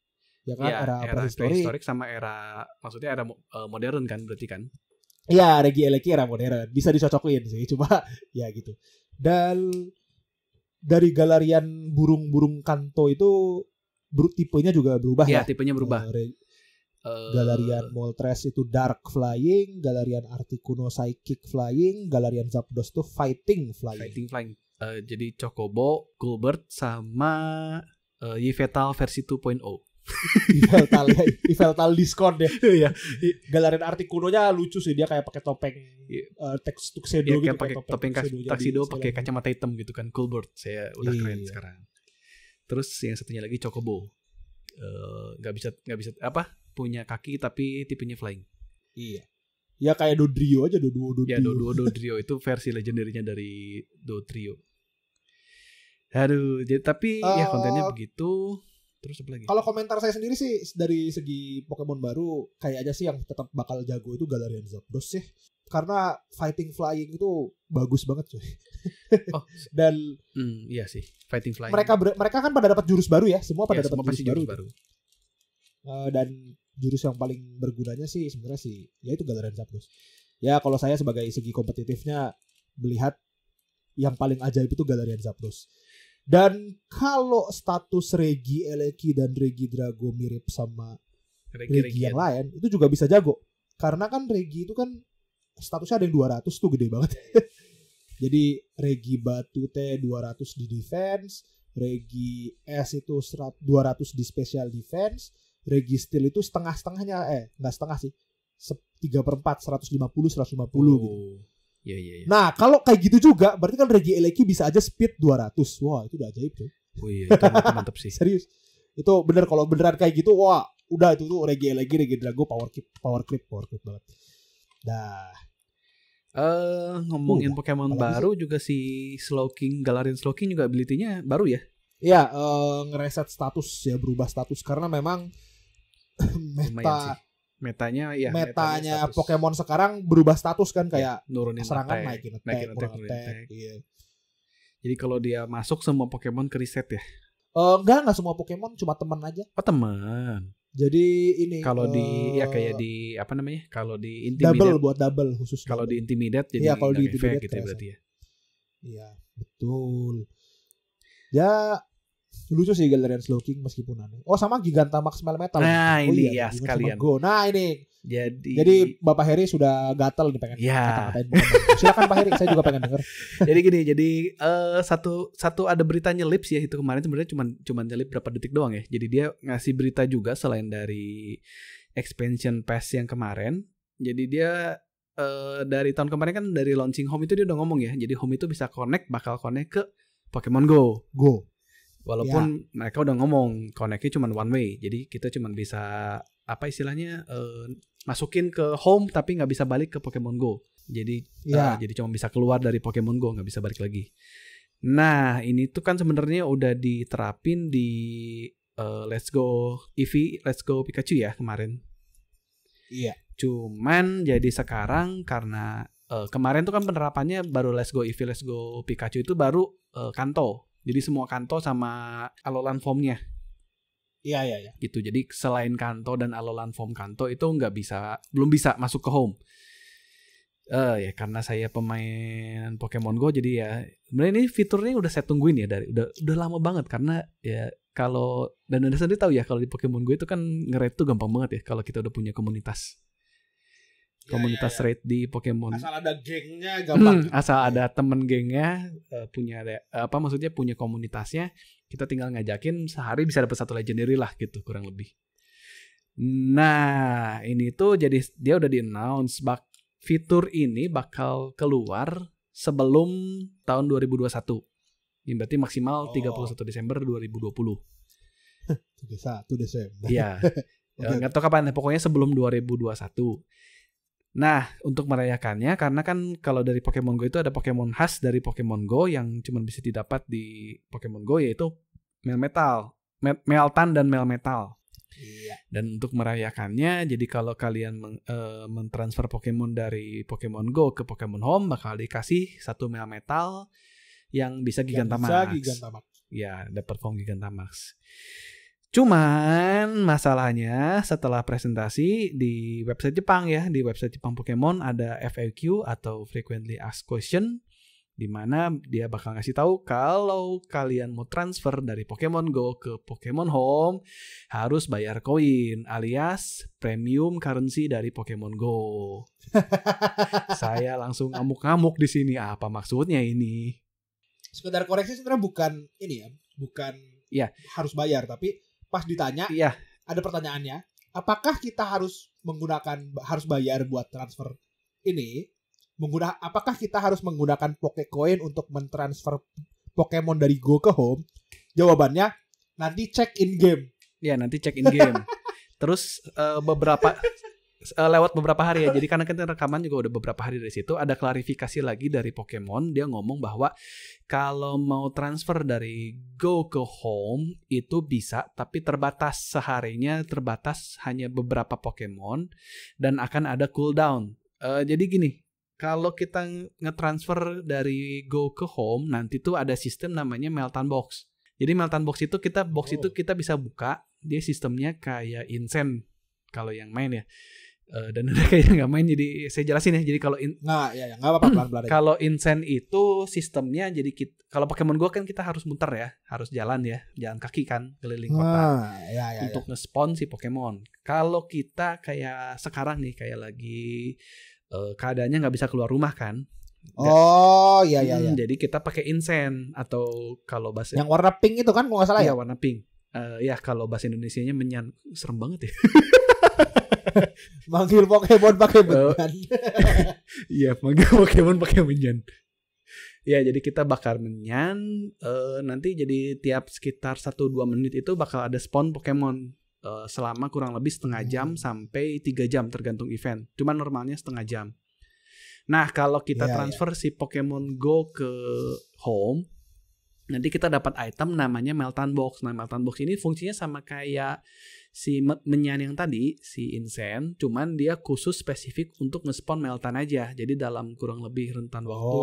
Ya kan, ya, era prehistorik sama era maksudnya era modern kan berarti kan. Iya, Regi Eleki era modern. Bisa dicocokin sih, cuma ya gitu. Dan dari Galarian burung-burung Kanto itu tipenya juga berubah ya. Iya, tipenya berubah. Galarian Moltres itu Dark Flying, Galarian Articuno Psychic Flying, Galarian Zapdos itu Fighting Flying. Jadi Chocobo, Gulbert sama Yveltal versi 2.0. Yveltal diskon deh. Iya. Galarian Articuno-nya lucu sih, dia kayak pakai topeng tuxedo gitu, pakai topeng tuxedo, pakai kacamata hitam gitu kan. Gulbert saya udah keren sekarang. Terus yang satunya lagi Chocobo. Nggak bisa punya kaki tapi tipenya flying. Iya. Ya kayak Dodrio aja, Dodrio. Ya Dodrio itu versi legendarinya dari Dodrio. Aduh, tapi ya kontennya begitu. Terus apa lagi? Kalau komentar saya sendiri sih dari segi Pokemon baru kayaknya sih yang tetap bakal jago itu Galarian Zapdos sih. Karena fighting flying itu bagus banget cuy. Oh, dan iya sih, fighting flying. Mereka kan pada dapat jurus baru ya, semua pada dapat jurus baru. Dan jurus yang paling bergunanya sih sebenarnya sih yaitu Galarian Zapdos. Ya kalau saya sebagai segi kompetitifnya melihat yang paling ajaib itu Galarian Zapdos. Dan kalau status Regi Eleki dan Regi Drago mirip sama Regi yang lain, itu juga bisa jago. Karena kan Regi itu kan statusnya ada yang 200 tuh, gede banget. Jadi Regi Batu T 200 di defense, Regi S itu 200 di special defense, Regi Steel itu setengah-setengahnya, nggak setengah sih, 3/4, 150 gitu. Iya. Nah kalau kayak gitu juga berarti kan Regi Eleki bisa aja speed 200. Wah itu udah ajaib tuh. Oh iya, itu mantap sih. Serius. Itu bener, kalau beneran kayak gitu, wah udah itu tuh Regi Eleki, Regi Drago power clip banget. Dah. Ngomongin Pokemon baru sih? Juga si Slowking, Galarian Slowking juga ability-nya baru ya? Iya, ngereset status ya, berubah status karena memang metanya Pokemon sekarang berubah status kan, kayak nurunin serangan, attack, naikin attack. Iya. Jadi kalau dia masuk semua Pokemon ke reset ya? Enggak semua Pokemon, cuma teman aja. Oh teman. Jadi ini kalau kayak di apa namanya? Kalau di Intimidate double khusus. Kalau di Intimidate jadi kalau di efek gitu ya berarti ya. Iya, betul. Ya lucu sih Galarian Slowking meskipun aneh. Oh sama Gigantamax Melmetal. Nah ini ya sekalian. Nah ini. Jadi Bapak Heri sudah gatal nih pengen kata-katain. Silakan Pak Heri, saya juga pengen denger. Jadi gini, satu ada berita nyelip sih ya, itu kemarin sebenarnya cuma nyelip berapa detik doang ya. Jadi dia ngasih berita juga selain dari expansion pass yang kemarin. Jadi dia dari tahun kemarin kan dari launching home itu dia udah ngomong ya. Jadi home itu bakal connect ke Pokemon Go. Walaupun mereka udah ngomong connect-nya cuma one way. Jadi kita cuma bisa apa istilahnya masukin ke home tapi nggak bisa balik ke Pokemon Go. Jadi jadi cuma bisa keluar dari Pokemon Go, nggak bisa balik lagi. Nah ini tuh kan sebenarnya udah diterapin di Let's Go Eevee, Let's Go Pikachu ya kemarin. Iya. Cuman jadi sekarang karena kemarin tuh kan penerapannya baru Let's Go Eevee, Let's Go Pikachu itu baru Kanto. Jadi semua Kanto sama Alolan Form-nya. Iya. Gitu. Jadi selain Kanto dan Alolan Form Kanto itu belum bisa masuk ke home. Ya karena saya pemain Pokemon Go jadi ya sebenarnya ini fiturnya udah saya tungguin ya udah lama banget karena ya kalau dan Anda sendiri tahu ya kalau di Pokemon Go itu kan nge-raid tuh gampang banget ya kalau kita udah punya komunitas. komunitas raid di Pokemon. Asal ada gengnya gampang. Asal ada temen gengnya, maksudnya punya komunitasnya, kita tinggal ngajakin sehari bisa dapat 1 legendary lah gitu kurang lebih. Nah, ini tuh jadi dia udah di-announce fitur ini bakal keluar sebelum tahun 2021. Ini berarti maksimal 31 Desember 2020. 31 Desember. Iya. Nggak tahu kapan, pokoknya sebelum 2021. Nah, untuk merayakannya, karena kan kalau dari Pokemon Go itu ada Pokemon khas dari Pokemon Go yang cuma bisa didapat di Pokemon Go, yaitu Meltan dan Melmetal. Iya. Dan untuk merayakannya, jadi kalau kalian mentransfer Pokemon dari Pokemon Go ke Pokemon Home, bakal dikasih 1 Melmetal yang bisa Gigantamax. Ya, dapat form Gigantamax. Cuman masalahnya setelah presentasi di website Jepang ya, di website Jepang Pokemon ada FAQ atau Frequently Asked Question, di mana dia bakal ngasih tahu kalau kalian mau transfer dari Pokemon Go ke Pokemon Home harus bayar koin alias premium currency dari Pokemon Go. Saya langsung ngamuk-ngamuk di sini, apa maksudnya ini? Sekedar koreksi sebenarnya bukan ini ya, bukan harus bayar, tapi pas ditanya ada pertanyaannya, apakah kita harus bayar buat transfer ini? Apakah kita harus menggunakan Pokecoin untuk mentransfer Pokemon dari Go ke Home? Jawabannya nanti cek in game. Ya, nanti cek in game. Terus lewat beberapa hari ya. Jadi karena kita rekaman juga udah beberapa hari dari situ, ada klarifikasi lagi dari Pokemon. Dia ngomong bahwa kalau mau transfer dari Go ke Home itu bisa, tapi terbatas, seharinya terbatas hanya beberapa Pokemon dan akan ada cooldown. Jadi gini, kalau kita nge-transfer dari Go ke Home, nanti tuh ada sistem namanya Meltan Box. Jadi Meltan Box itu itu kita bisa buka, dia sistemnya kayak Insen kalau yang main ya. Dan ada kayaknya nggak main, jadi saya jelasin ya. Jadi kalau nggak apa-apa pelan-pelan. Kalau Insen itu sistemnya, jadi kalau Pokemon Go kan kita harus muter ya, harus jalan kaki kan keliling kota untuk nge-spawn si Pokemon. Kalau kita kayak sekarang nih, kayak lagi keadaannya nggak bisa keluar rumah kan. Iya. Jadi kita pakai Insen, atau kalau bahasa yang warna pink itu kan kalau nggak salah ya. Warna pink. Kalau bahasa Indonesianya menyan, serem banget ya. Manggil Pokemon pakai menyan. Iya, manggil Pokemon pakai menyan. Ya, jadi kita bakar menyan. Nanti jadi tiap sekitar 1-2 menit itu bakal ada spawn Pokemon. Selama kurang lebih setengah jam sampai 3 jam tergantung event. Cuman normalnya setengah jam. Nah, kalau kita transfer si Pokemon Go ke Home, nanti kita dapat item namanya Meltan Box. Nah, Meltan Box ini fungsinya sama kayak si menyan yang tadi, si Insen, cuman dia khusus spesifik untuk nge-spawn Meltan aja. Jadi dalam kurang lebih rentan waktu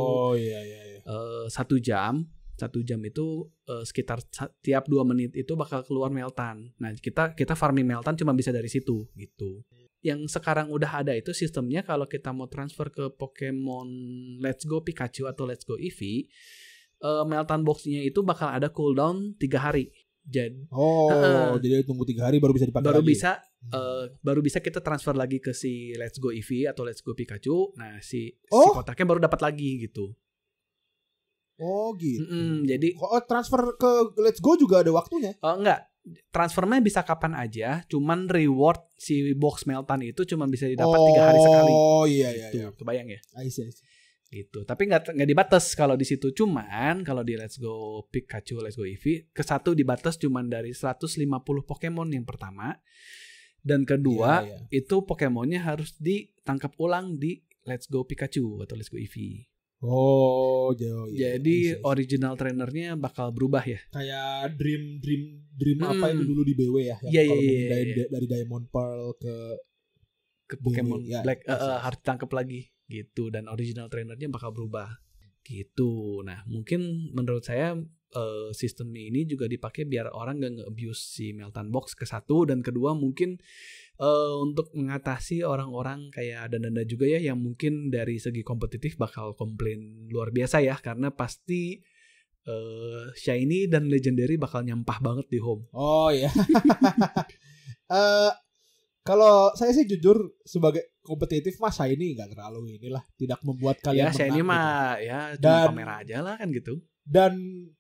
1 jam. 1 jam itu sekitar tiap 2 menit itu bakal keluar Meltan. Nah, kita farming Meltan cuma bisa dari situ gitu. Yang sekarang udah ada itu sistemnya, kalau kita mau transfer ke Pokemon Let's Go Pikachu atau Let's Go Eevee, Meltan Box-nya itu bakal ada cooldown 3 hari. Jadi jadi tunggu 3 hari baru bisa dipakai lagi. Baru bisa kita transfer lagi ke si Let's Go Eevee atau Let's Go Pikachu. Nah, si kotaknya baru dapat lagi gitu. Gitu. Jadi transfer ke Let's Go juga ada waktunya? Enggak. Transfernya bisa kapan aja, cuman reward si box Meltan itu cuma bisa didapat 3 hari sekali. Iya. Kebayang ya? I see. Gitu. Tapi nggak dibatas kalau di situ. Cuman kalau di Let's Go Pikachu, Let's Go Eevee, ke-1 dibatas cuman dari 150 Pokemon yang pertama, dan kedua itu Pokemonnya harus ditangkap ulang di Let's Go Pikachu atau Let's Go Eevee. Jadi original trainernya bakal berubah ya. Kayak dream apa itu dulu di BW ya? Dari Diamond Pearl ke Pokemon Black harus ditangkap lagi gitu, dan original trainernya bakal berubah gitu. Nah, mungkin menurut saya sistem ini juga dipakai biar orang gak nge-abuse si Meltan Box, ke-1, dan kedua mungkin untuk mengatasi orang-orang kayak Danda juga ya, yang mungkin dari segi kompetitif bakal komplain luar biasa ya, karena pasti Shiny dan Legendary bakal nyampah banget di Home. Oh iya. Kalau saya sih jujur sebagai kompetitif mah Shiny nggak terlalu inilah, tidak membuat kalian Ya saya ini menang gitu. mah ya cuma Dan- pamer aja lah kan gitu. Dan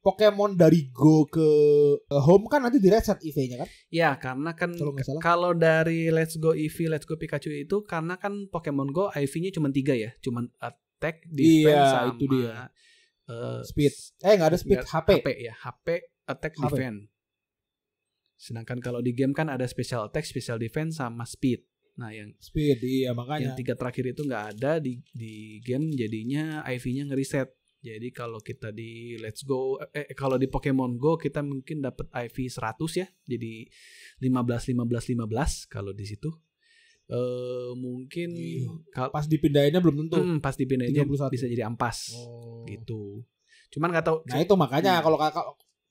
Pokemon dari Go ke Home kan nanti di reset EV-nya kan? Ya karena kan Kalau nggak salah. kalau dari Let's Go Eevee, Let's Go Pikachu itu karena kan Pokemon Go IV-nya cuma 3 ya, cuma attack, defense Iya, sama itu dia. Speed. s- Nggak ada speed, HP. ya, HP, attack, HP. defense. Sedangkan kalau di game kan ada special attack, special defense sama speed. Nah, yang Speed, iya makanya. 3 terakhir itu nggak ada di game, jadinya IV-nya ngereset. Jadi kalau kita di Let's Go kalau di Pokemon Go kita mungkin dapat IV 100 ya. Jadi 15 kalau di situ. Mungkin Iya. kalau Pas dipindahinnya belum tentu. pas dipindahinnya 31. bisa jadi ampas Oh. gitu. Cuman nggak tahu. Nah itu makanya kalau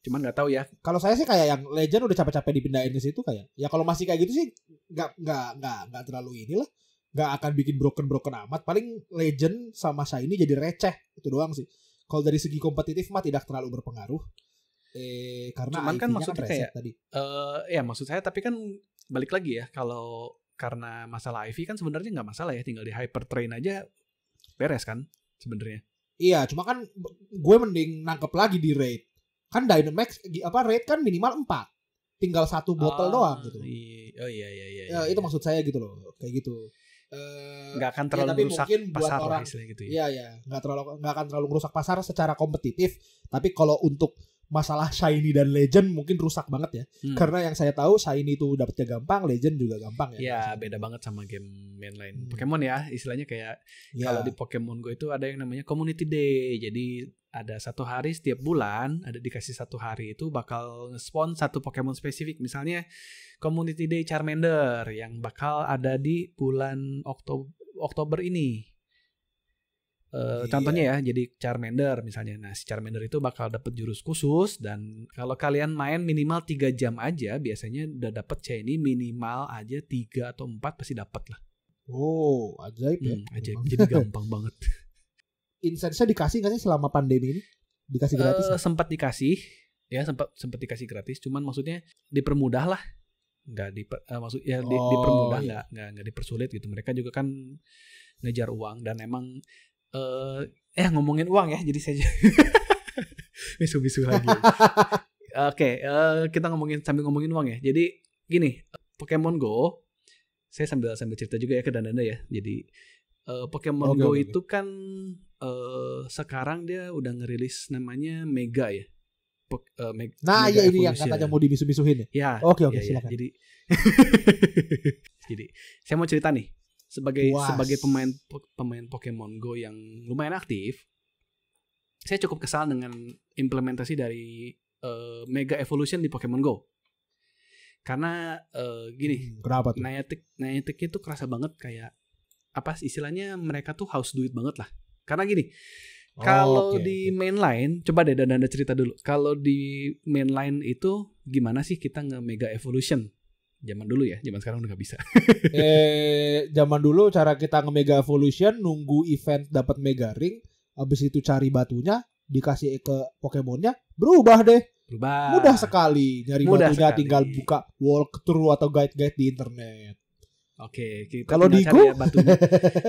Cuman nggak tahu ya. kalau saya sih kayak yang Legend udah capek-capek dipindahin ke situ kayak. Ya kalau masih kayak gitu sih nggak terlalu inilah. Nggak akan bikin broken amat. Paling Legend sama Shiny jadi receh itu doang sih. Kalau dari segi kompetitif mah tidak terlalu berpengaruh. Karena Cuman kan IP-nya maksudnya reset kayak tadi. Ya maksud saya tapi kan balik lagi ya kalau karena masalah IV kan sebenarnya nggak masalah ya, tinggal di hyper train aja beres kan sebenarnya. Iya, cuma kan gue mending nangkep lagi di raid. Kan Dynamax raid kan minimal 4. Tinggal 1 botol doang gitu. Oh iya. Ya, itu maksud saya gitu loh, kayak gitu. Nggak akan Ya, terlalu tapi merusak mungkin buat pasar lah orang, istilahnya gitu ya. Iya, nggak akan terlalu merusak pasar secara kompetitif. Tapi kalau untuk masalah Shiny dan Legend mungkin rusak banget ya. Karena yang saya tahu Shiny itu dapetnya gampang, Legend juga gampang ya. Ya beda banget sama game mainline Hmm. Pokemon ya, istilahnya kayak Ya. kalau di Pokemon Go itu ada yang namanya Community Day. Jadi ada 1 hari setiap bulan, ada dikasih 1 hari itu bakal nge-spawn 1 Pokemon spesifik. Misalnya Community Day Charmander yang bakal ada di bulan Oktober ini. Iya. Contohnya ya, jadi Charmander misalnya. Nah, si Charmander itu bakal dapet jurus khusus dan kalau kalian main minimal 3 jam aja, biasanya udah dapet shiny minimal aja 3 atau 4 pasti dapat lah. Oh, ajaib ya. Ajaib. Memang. Jadi gampang banget. Insense-nya dikasih nggak sih selama pandemi ini? Dikasih gratis? Sempat dikasih, ya sempat dikasih gratis. Cuman maksudnya dipermudah lah, nggak dipermudah, iya. nggak dipersulit gitu. Mereka juga kan ngejar uang dan emang ngomongin uang ya, jadi saya bisu-bisu lagi. Oke, kita sambil ngomongin uang ya. Jadi gini, Pokemon Go, saya sambil cerita juga ya ke Dandanda ya. Jadi Pokemon Go itu kan sekarang dia udah ngerilis namanya Mega ya. Nah, Mega iya ini yang Evolution. katanya mau dimisu-misuhin ya. Ya. Oke, ya, silakan. Jadi saya mau cerita nih sebagai pemain Pokemon Go yang lumayan aktif. Saya cukup kesal dengan implementasi dari Mega Evolution di Pokemon Go. Karena gini, Kenapa tuh? Niantic itu kerasa banget kayak apa istilahnya, mereka tuh haus duit banget lah. Karena gini, kalau di mainline, coba deh Danda cerita dulu. Kalau di mainline itu gimana sih kita nge-Mega Evolution? Zaman dulu ya, zaman sekarang udah gak bisa. Zaman dulu cara kita nge-Mega Evolution, nunggu event dapat Mega Ring, habis itu cari batunya, dikasih ke Pokemonnya, berubah deh. Mudah sekali nyari batunya, tinggal buka walkthrough atau guide-guide di internet. Oke, kita kalau di Go ya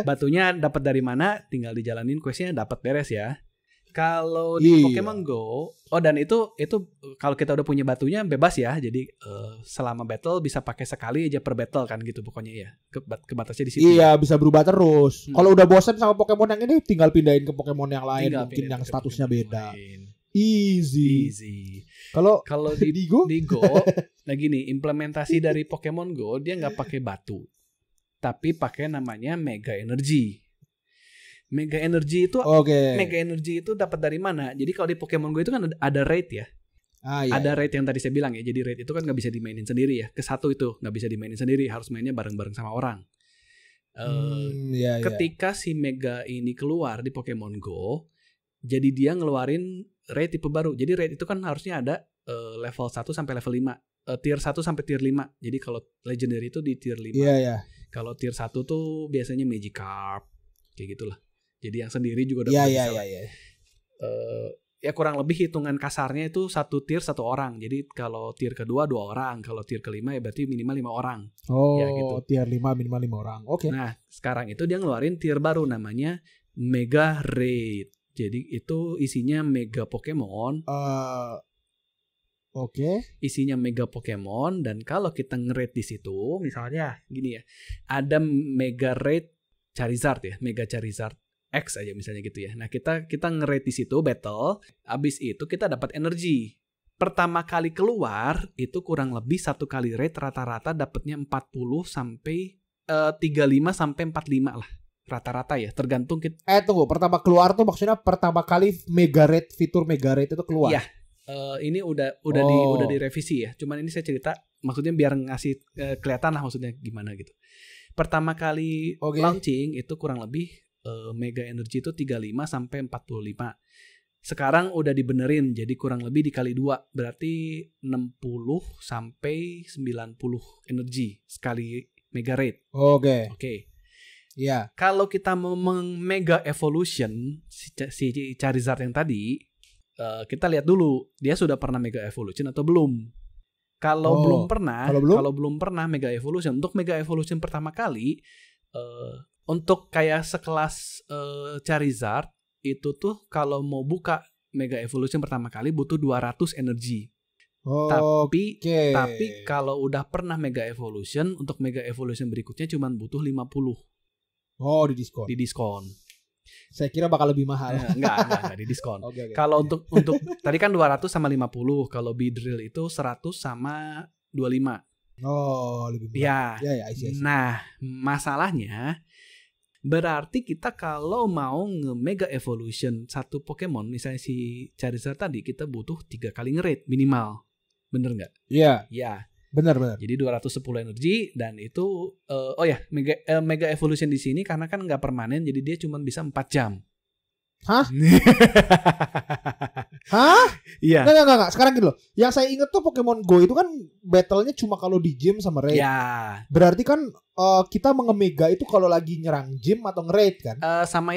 batunya dapat dari mana, tinggal dijalanin questnya dapat beres ya. Kalau di Pokemon Go, dan itu kalau kita udah punya batunya bebas ya. Jadi selama battle bisa pakai sekali aja per battle kan gitu pokoknya ya. Kebatasnya di situ. Iya, bisa berubah terus. Kalau udah bosan sama Pokemon yang ini, tinggal pindahin ke Pokemon yang lain, mungkin yang statusnya beda. Easy. Kalau di Go, nah gini, implementasi dari Pokemon Go dia nggak pakai batu, tapi pakai namanya Mega Energy. Mega Energy itu dapat dari mana? Jadi kalau di Pokemon Go itu kan ada raid ya. Iya, ada raid yang tadi saya bilang ya. Jadi raid itu kan nggak bisa dimainin sendiri ya. Ke-1 itu nggak bisa dimainin sendiri, harus mainnya bareng-bareng sama orang. Ketika si Mega ini keluar di Pokemon Go, jadi dia ngeluarin raid tipe baru. Jadi raid itu kan harusnya ada level 1 sampai level 5. Tier 1 sampai tier 5. Jadi kalau legendary itu di tier 5. Iya. Kalau tier 1 tuh biasanya Magikarp. Kayak gitulah. Jadi yang sendiri juga udah Iya. ya kurang lebih hitungan kasarnya itu satu tier satu orang. Jadi kalau tier kedua 2 orang, kalau tier kelima ya berarti minimal 5 orang. Oh, Ya, gitu. tier 5 minimal 5 orang. Oke. Nah, sekarang itu dia ngeluarin tier baru namanya Mega Raid. Jadi itu isinya mega Pokemon. Oke. Isinya mega Pokemon, dan kalau kita nge-raid di situ, misalnya gini ya, ada Mega Raid Charizard ya, Mega Charizard X aja misalnya gitu ya. Nah, kita nge-raid di situ battle, abis itu kita dapat energi. Pertama kali keluar itu kurang lebih satu kali raid rata-rata dapatnya 40 sampai 35 sampai 45 lah. Rata-rata ya, tergantung kita. Tunggu, pertama keluar tuh maksudnya pertama kali Mega Raid, fitur Mega Raid itu keluar. Iya. Ini udah direvisi ya. Cuman ini saya cerita maksudnya biar ngasih kelihatan lah maksudnya gimana gitu. Pertama kali launching itu kurang lebih mega energi itu 35 sampai 45. Sekarang udah dibenerin jadi kurang lebih dikali 2, berarti 60 sampai 90 energi sekali mega raid. Oke. Iya. Kalau kita mau mega evolution si Charizard yang tadi, kita lihat dulu dia sudah pernah mega evolution atau belum. Kalau belum pernah mega evolution, untuk mega evolution pertama kali untuk kayak sekelas Charizard itu tuh kalau mau buka mega evolution pertama kali butuh 200 energi. Tapi kalau udah pernah mega evolution, untuk mega evolution berikutnya cuma butuh 50. Oh, di diskon. Saya kira bakal lebih mahal. Enggak di diskon. Kalau untuk tadi kan 200 sama 50, kalau Beedrill itu 100 sama 25. Oh, lebih murah. Ya. Nah, masalahnya berarti kita kalau mau nge-mega evolution satu Pokemon, misalnya si Charizard tadi, kita butuh 3 kali nge-raid minimal. Bener nggak? Iya. Ya. Benar. Jadi 210 energi, dan itu mega evolution di sini karena kan nggak permanen, jadi dia cuma bisa 4 jam. Hah? Iya. Nggak. Sekarang gitu loh. Yang saya ingat tuh Pokemon Go itu kan battle-nya cuma kalau di gym sama raid. Ya. Berarti kan kita mengemega itu kalau lagi nyerang gym atau nge-raid kan? Sama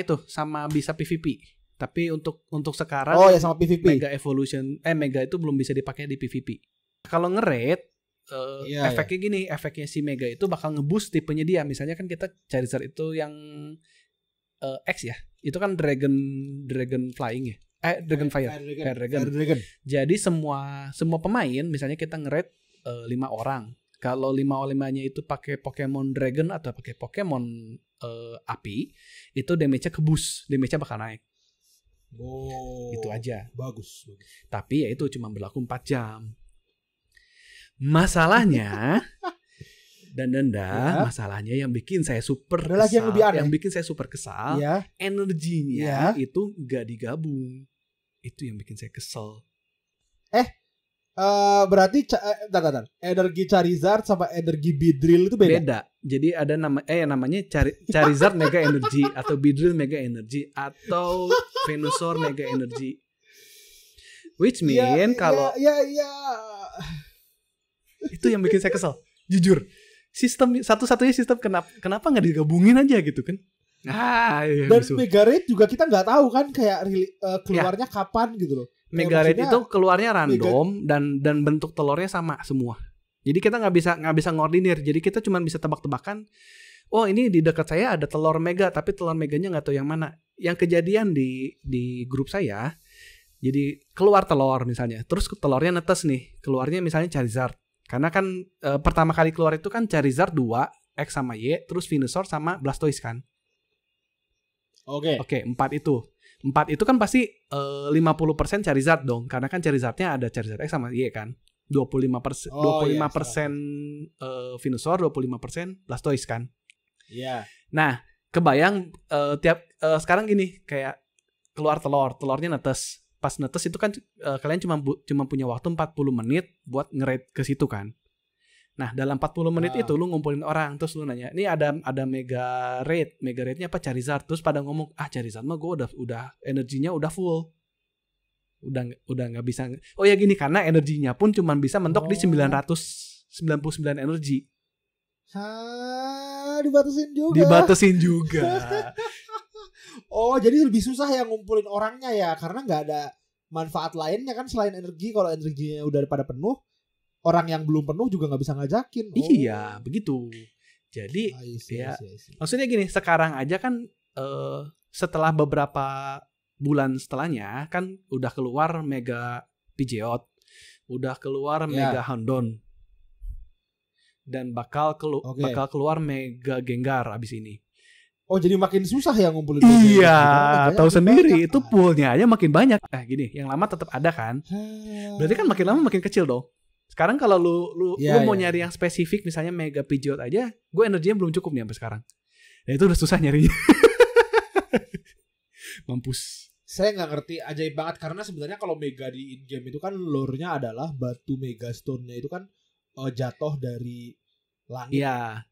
bisa PvP. Tapi untuk sekarang sama PvP. Mega evolution mega itu belum bisa dipakai di PvP. Kalau nge-raid efeknya gini, efeknya si Mega itu bakal nge-boost tipenya dia. Misalnya kan kita Charizard itu yang X ya, itu kan Dragon Flying ya, Dragon Fire. Dragon. Jadi semua pemain, misalnya kita nge-raid 5 orang. Kalau 5-5-nya itu pakai Pokemon Dragon atau pakai Pokemon api, itu damage-nya ke-boost, damage-nya bakal naik. Itu aja. Bagus. Tapi ya itu cuma berlaku 4 jam. Masalahnya masalahnya yang bikin saya super kesal, energinya itu nggak digabung. Itu yang bikin saya kesel. Berarti energi Charizard sama energi Beedrill itu beda. Jadi ada namanya Charizard Mega Energy atau Beedrill Mega Energy atau Venusaur Mega Energy. Which mean kalau itu yang bikin saya kesel, jujur. Sistem satu-satunya sistem kenapa nggak digabungin aja gitu kan? Dan Mega Raid juga kita nggak tahu kan kayak keluarnya kapan gitu loh. Mega Raid itu keluarnya random dan bentuk telurnya sama semua. Jadi kita nggak bisa ngordinir. Jadi kita cuma bisa tebak-tebakan. Oh, ini di dekat saya ada telur Mega, tapi telur Meganya nggak tahu yang mana. Yang kejadian di grup saya, jadi keluar telur misalnya, terus telurnya netes nih, keluarnya misalnya Charizard. Karena kan pertama kali keluar itu kan Charizard 2, X sama Y, terus Venusaur sama Blastoise kan. Oke, 4 itu. 4 itu kan pasti 50% Charizard dong. Karena kan Charizardnya ada Charizard X sama Y kan. 25% Venusaur, 25% Blastoise kan. Iya. Nah, kebayang sekarang gini, kayak keluar telurnya netes. Pas netes itu kan kalian cuma punya waktu 40 menit buat nge-raid ke situ kan. Nah, dalam 40 menit itu lu ngumpulin orang, terus lu nanya, "Ini ada mega raid. Mega raidnya apa Charizard?" Terus pada ngomong, Charizard mah gue udah energinya udah full. Udah enggak bisa. Oh ya gini, karena energinya pun cuma bisa mentok di 999 energi. Dibatasin juga. Oh, jadi lebih susah ya ngumpulin orangnya ya, karena nggak ada manfaat lainnya kan selain energi. Kalau energinya udah pada penuh, orang yang belum penuh juga nggak bisa ngajakin. Iya, begitu. Jadi maksudnya gini, sekarang aja kan setelah beberapa bulan setelahnya kan udah keluar Mega Pidgeot, udah keluar Mega Houndoom, dan bakal keluar Mega Gengar abis ini. Oh, jadi makin susah ya ngumpulin. Iya, tahu sendiri itu poolnya aja makin banyak. Gini, yang lama tetap ada kan. Berarti kan makin lama makin kecil dong. Sekarang kalau lu mau nyari yang spesifik, misalnya Mega Pidgeot aja, gue energinya belum cukup nih sampai sekarang. Ya itu udah susah nyarinya. Mampus. Saya nggak ngerti, ajaib banget karena sebenarnya kalau Mega di in game itu kan lore-nya adalah batu Mega Stone-nya itu kan jatuh dari langit. Iya.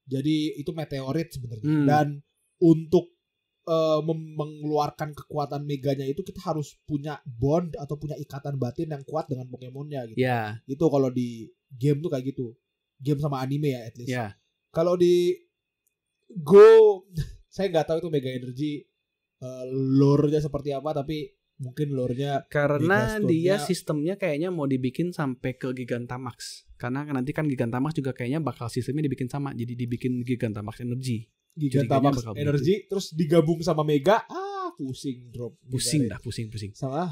Jadi itu meteorit sebenarnya. Dan untuk mengeluarkan kekuatan Meganya itu kita harus punya bond atau punya ikatan batin yang kuat dengan Pokemonnya gitu. Yeah. Itu kalau di game tuh kayak gitu. Game sama anime ya at least. Yeah. Kalau di Go saya nggak tahu itu Mega Energy lore-nya seperti apa, tapi mungkin lore-nya karena dia sistemnya kayaknya mau dibikin sampai ke Gigantamax. Karena nanti kan Gigantamax juga kayaknya bakal sistemnya dibikin sama. Jadi dibikin Gigantamax Energy. Gigantamax Energy begitu. Terus digabung sama Mega, pusing drop. Pusing Sama.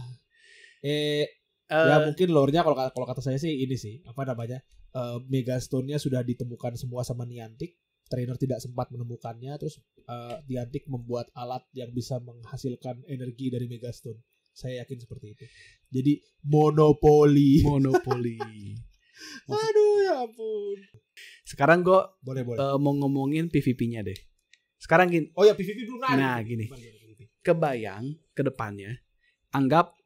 Ya mungkin lore-nya kalau kata saya sih ini sih, apa namanya? Mega Stone-nya sudah ditemukan semua sama Niantic. Trainer tidak sempat menemukannya, terus Niantic membuat alat yang bisa menghasilkan energi dari Mega Stone. Saya yakin seperti itu. Jadi monopoli. Aduh ya ampun. Sekarang gue boleh. Mau ngomongin PvP-nya deh. Sekarang gini. Oh ya, PvP belum ada. Nah gini. Kebayang ke depannya, anggap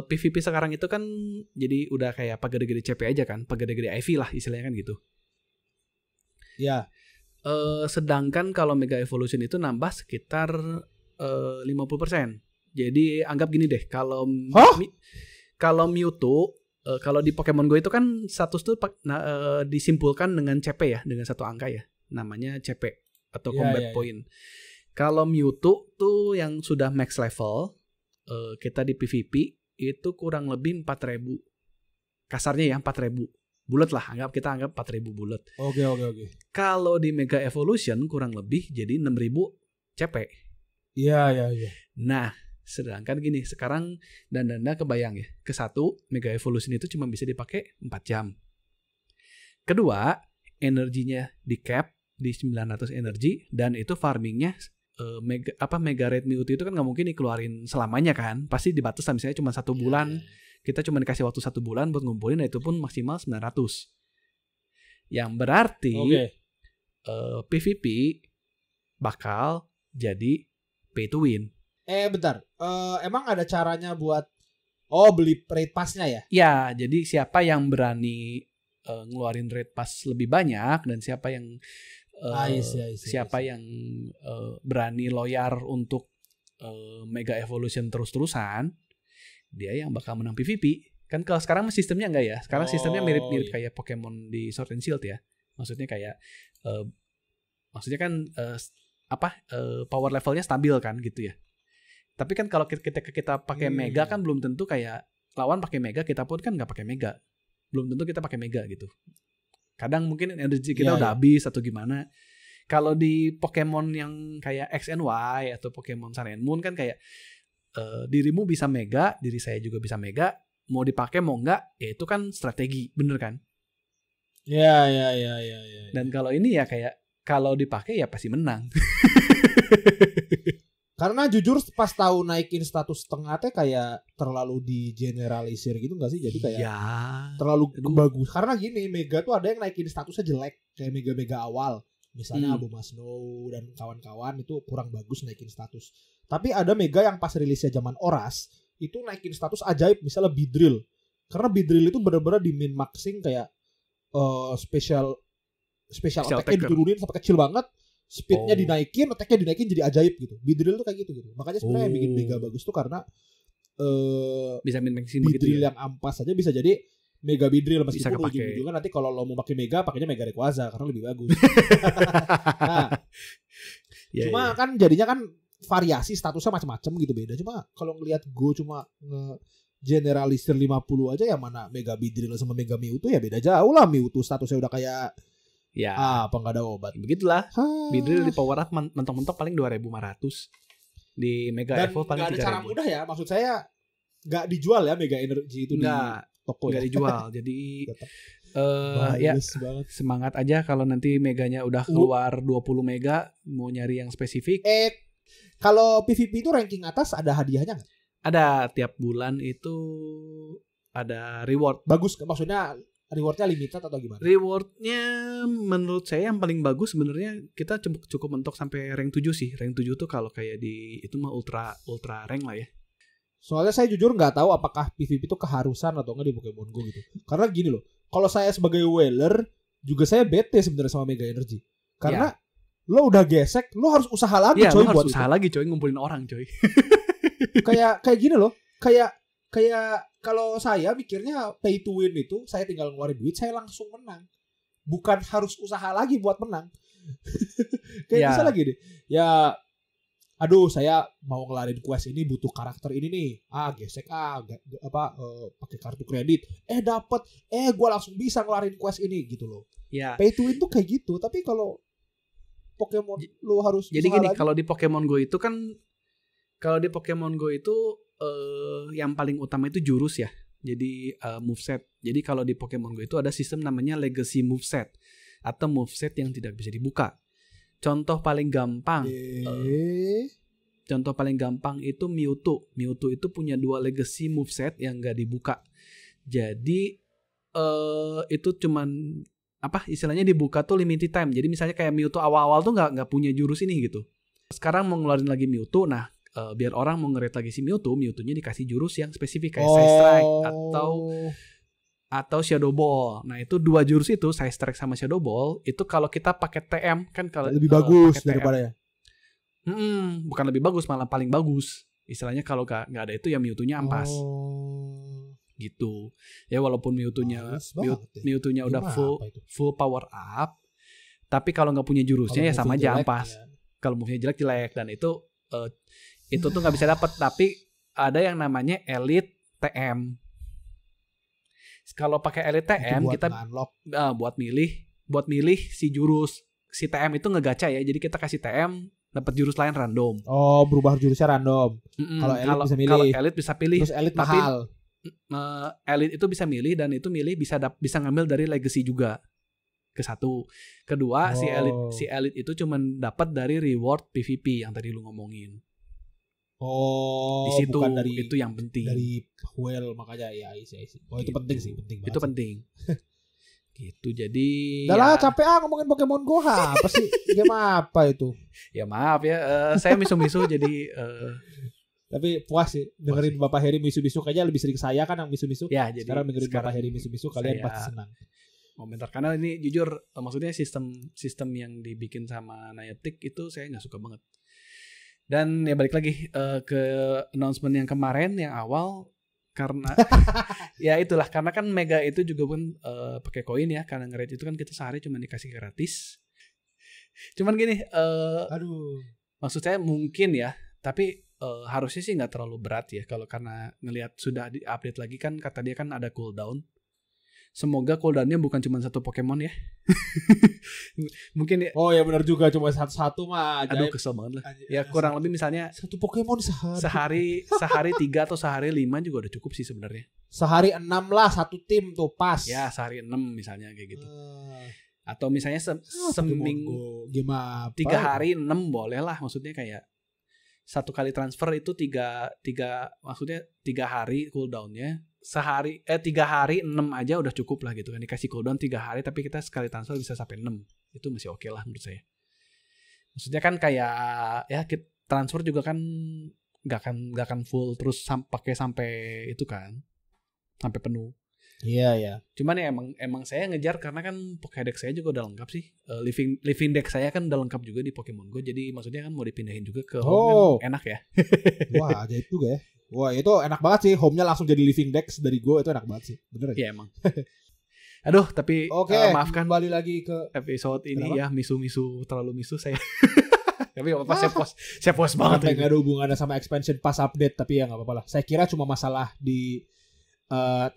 PvP sekarang itu kan jadi udah kayak gede-gede CP aja kan, gede-gede IV lah istilahnya kan gitu. Ya. Sedangkan kalau Mega Evolution itu nambah sekitar 50%. Jadi anggap gini deh, kalau Mewtwo, kalau di Pokemon Go itu kan status tuh disimpulkan dengan CP ya, dengan satu angka ya, namanya CP atau Combat Point. Kalau Mewtwo tuh yang sudah max level, kita di PvP itu kurang lebih 4.000. Kasarnya ya 4.000. Bulat lah, kita anggap 4.000 bulat. Oke. Kalau di Mega Evolution kurang lebih jadi 6.000 CP. Iya. Nah, sedangkan gini, sekarang Dandanda kebayang ya, ke satu Mega Evolution itu cuma bisa dipakai 4 jam. Kedua, energinya di cap di 900 energi, dan itu farmingnya Mega Red Mewtwo itu kan nggak mungkin dikeluarin selamanya kan, pasti dibatas misalnya cuma 1 bulan. Kita cuma dikasih waktu 1 bulan buat ngumpulin, dan itu pun maksimal 900. Yang berarti PvP bakal jadi pay to win. Bentar. Emang ada caranya buat beli rate pass-nya ya? Ya, jadi siapa yang berani ngeluarin rate pass lebih banyak, dan siapa yang yang berani loyal untuk Mega Evolution terus-terusan, dia yang bakal menang PvP. Kan kalau sekarang sistemnya enggak ya. Sekarang sistemnya mirip-mirip kayak Pokemon di Sword and Shield ya. Maksudnya kayak power levelnya stabil kan gitu ya. Tapi kan kalau kita pakai Mega kan belum tentu kayak lawan pakai Mega, kita pun kan enggak pakai Mega. Belum tentu kita pakai Mega gitu. Kadang mungkin energi kita udah habis atau gimana. Kalau di Pokemon yang kayak X and Y atau Pokemon Sun and Moon kan kayak dirimu bisa Mega, diri saya juga bisa Mega, mau dipakai mau enggak, ya itu kan strategi, bener kan? Iya. Dan kalau ini ya kayak kalau dipakai ya pasti menang. Karena jujur pas tahu naikin status setengah teh kayak terlalu digeneralisir gitu nggak sih? Jadi kayak terlalu bagus. Karena gini, Mega tuh ada yang naikin statusnya jelek kayak Mega awal. Misalnya Abuma Snow dan kawan-kawan itu kurang bagus naikin status. Tapi ada Mega yang pas rilisnya zaman Oras itu naikin status ajaib, misalnya Beedrill. Karena Beedrill itu benar-benar di min maxing kayak special attack-nya diturunin sampai kecil banget, speednya dinaikin, attack-nya dinaikin jadi ajaib gitu. Beedrill tuh kayak gitu. Makanya sebenarnya yang bikin Mega bagus tuh karena bisa min maxing Beedrill ya? yang ampas aja bisa jadi Mega Beedrill, meskipun ujung-ujungnya nanti kalau lo mau pakai Mega, pakainya Mega Rayquaza karena lebih bagus. Nah, cuma kan jadinya kan variasi statusnya macam-macam gitu beda. Cuma kalau ngelihat Go cuma generalisir 50 aja, yang mana Mega Beedrill sama Mega Mewtwo ya beda jauh lah. Mewtwo statusnya udah kayak Ya, apa nggak ada obat. begitulah. Beedrill di power up mentok-mentok paling 2.500. Di Mega Dan Evo paling nggak ada cara 3.000. mudah ya. Maksud saya nggak dijual ya Mega Energy itu Nggak, di toko nggak ya. dijual. Jadi Tetap ya bagus banget. semangat aja kalau nanti meganya udah keluar 20 mega mau nyari yang spesifik. Kalau PvP itu ranking atas ada hadiahnya nggak? Ada tiap bulan itu ada reward. Bagus, maksudnya rewardnya limited atau gimana? Rewardnya menurut saya yang paling bagus sebenarnya kita cukup mentok sampai rank 7 sih. Rank 7 tuh kalau kayak di itu mah ultra rank lah ya. Soalnya saya jujur nggak tahu apakah PvP itu keharusan atau nggak di Pokemon Go gitu. Karena gini loh, kalau saya sebagai whaler juga saya bete sebenarnya sama Mega Energy. Karena lo udah gesek, lo harus usaha lagi coy lo buat harus usaha lagi coy ngumpulin orang coy. kayak gini loh, kayak kalau saya mikirnya pay to win itu saya tinggal ngeluarin duit saya langsung menang, bukan harus usaha lagi buat menang. Kayak misalnya gini ya, aduh saya mau ngelarin quest ini butuh karakter ini nih, gesek pakai kartu kredit, dapet gue langsung bisa ngelarin quest ini gitu loh. Pay to win tuh kayak gitu. Tapi kalau Pokemon lo harus jadi gini, kalau di Pokemon Go itu kan, kalau di Pokemon Go itu yang paling utama itu jurus ya. Jadi moveset. Jadi kalau di Pokemon Go itu ada sistem namanya legacy moveset atau moveset yang tidak bisa dibuka. Contoh paling gampang. Contoh paling gampang itu Mewtwo. Mewtwo itu punya 2 legacy moveset yang nggak dibuka. Jadi itu cuman istilahnya dibuka tuh limited time. Jadi misalnya kayak Mewtwo awal-awal tuh nggak punya jurus ini gitu. Sekarang mau ngeluarin lagi Mewtwo, nah biar orang mau nge-rate lagi si Mewtwo-nya dikasih jurus yang spesifik kayak Side Strike atau Shadow Ball. Nah itu 2 jurus itu, Side Strike sama Shadow Ball, itu kalau kita pakai TM kan kalau lebih bagus daripada ya. Bukan lebih bagus, malah paling bagus. Istilahnya kalau nggak ada itu ya Mewtwo-nya ampas. Gitu. Ya walaupun Mewtwo-nya udah full power up, tapi kalau nggak punya jurusnya ya sama aja ampas. Kalau move-nya jelek, dan itu tuh nggak bisa dapat. Tapi ada yang namanya Elite TM. Kalau pakai Elite TM kita buat milih si jurus. Si TM itu ngegacha ya. Jadi kita kasih TM dapat jurus lain random. Berubah jurusnya random. Kalau Elite bisa pilih. Terus Elite mahal. Elite itu bisa milih, dan itu milih bisa ngambil dari legacy juga. Ke satu. Kedua, si Elite itu cuman dapat dari reward PvP yang tadi lu ngomongin. Di situ bukan dari itu yang penting. Dari whale, makanya ya isi. Itu penting sih, penting banget. Itu penting. Gitu. Jadi lah capek ngomongin Pokemon Go, apa sih? Game apa itu? Ya maaf ya, saya misu-misu jadi tapi puas sih dengerin Bapak Heri misu-misu. Kayaknya lebih sering saya kan yang misu-misu. Ya, jadi sekarang dengerin Bapak Heri misu-misu kalian pasti senang. Komentar, karena ini jujur maksudnya sistem yang dibikin sama Niantic itu saya nggak suka banget. Dan ya balik lagi ke announcement yang kemarin yang awal, karena ya itulah, karena kan Mega itu juga pun pakai koin ya, karena nge-rate itu kan kita sehari cuma dikasih gratis. Cuman gini, maksud saya mungkin ya, tapi harusnya sih nggak terlalu berat ya, kalau karena ngelihat sudah di-update lagi kan, kata dia kan ada cooldown. Semoga cooldownnya bukan cuma satu Pokemon ya. Mungkin ya. Oh ya benar juga, cuma satu mah ajaib. Aduh kesel banget lah. Ya kurang lebih misalnya satu Pokemon sehari 3 atau sehari 5 juga udah cukup sih sebenarnya. Sehari 6 lah satu tim tuh pas. Ya sehari 6 misalnya kayak gitu. Atau misalnya seminggu 3 hari 6 boleh lah, maksudnya kayak satu kali transfer itu 3 maksudnya 3 hari cooldownnya. 3 hari 6 aja udah cukup lah gitu kan, dikasih cooldown 3 hari tapi kita sekali transfer bisa sampai 6, itu masih oke lah menurut saya. Maksudnya kan kayak ya transfer juga kan gak akan full terus pakai sampai itu kan, sampai penuh. Iya. Cuman ya emang saya ngejar karena kan Pokédex saya juga udah lengkap sih. Living Dex saya kan udah lengkap juga di Pokemon Go, jadi maksudnya kan mau dipindahin juga ke home kan enak ya. Wah ajaib juga ya. Wah itu enak banget sih, home-nya langsung jadi Living Dex dari Go, itu enak banget sih, bener ya emang. Aduh tapi Oke, maafkan kembali lagi ke episode ini. Kenapa? Ya misu terlalu misu saya. Tapi gak apa-apa, saya puas banget. Sampai gak ada hubungannya sama expansion pass update, tapi ya gak apa-apa lah. Saya kira cuma masalah di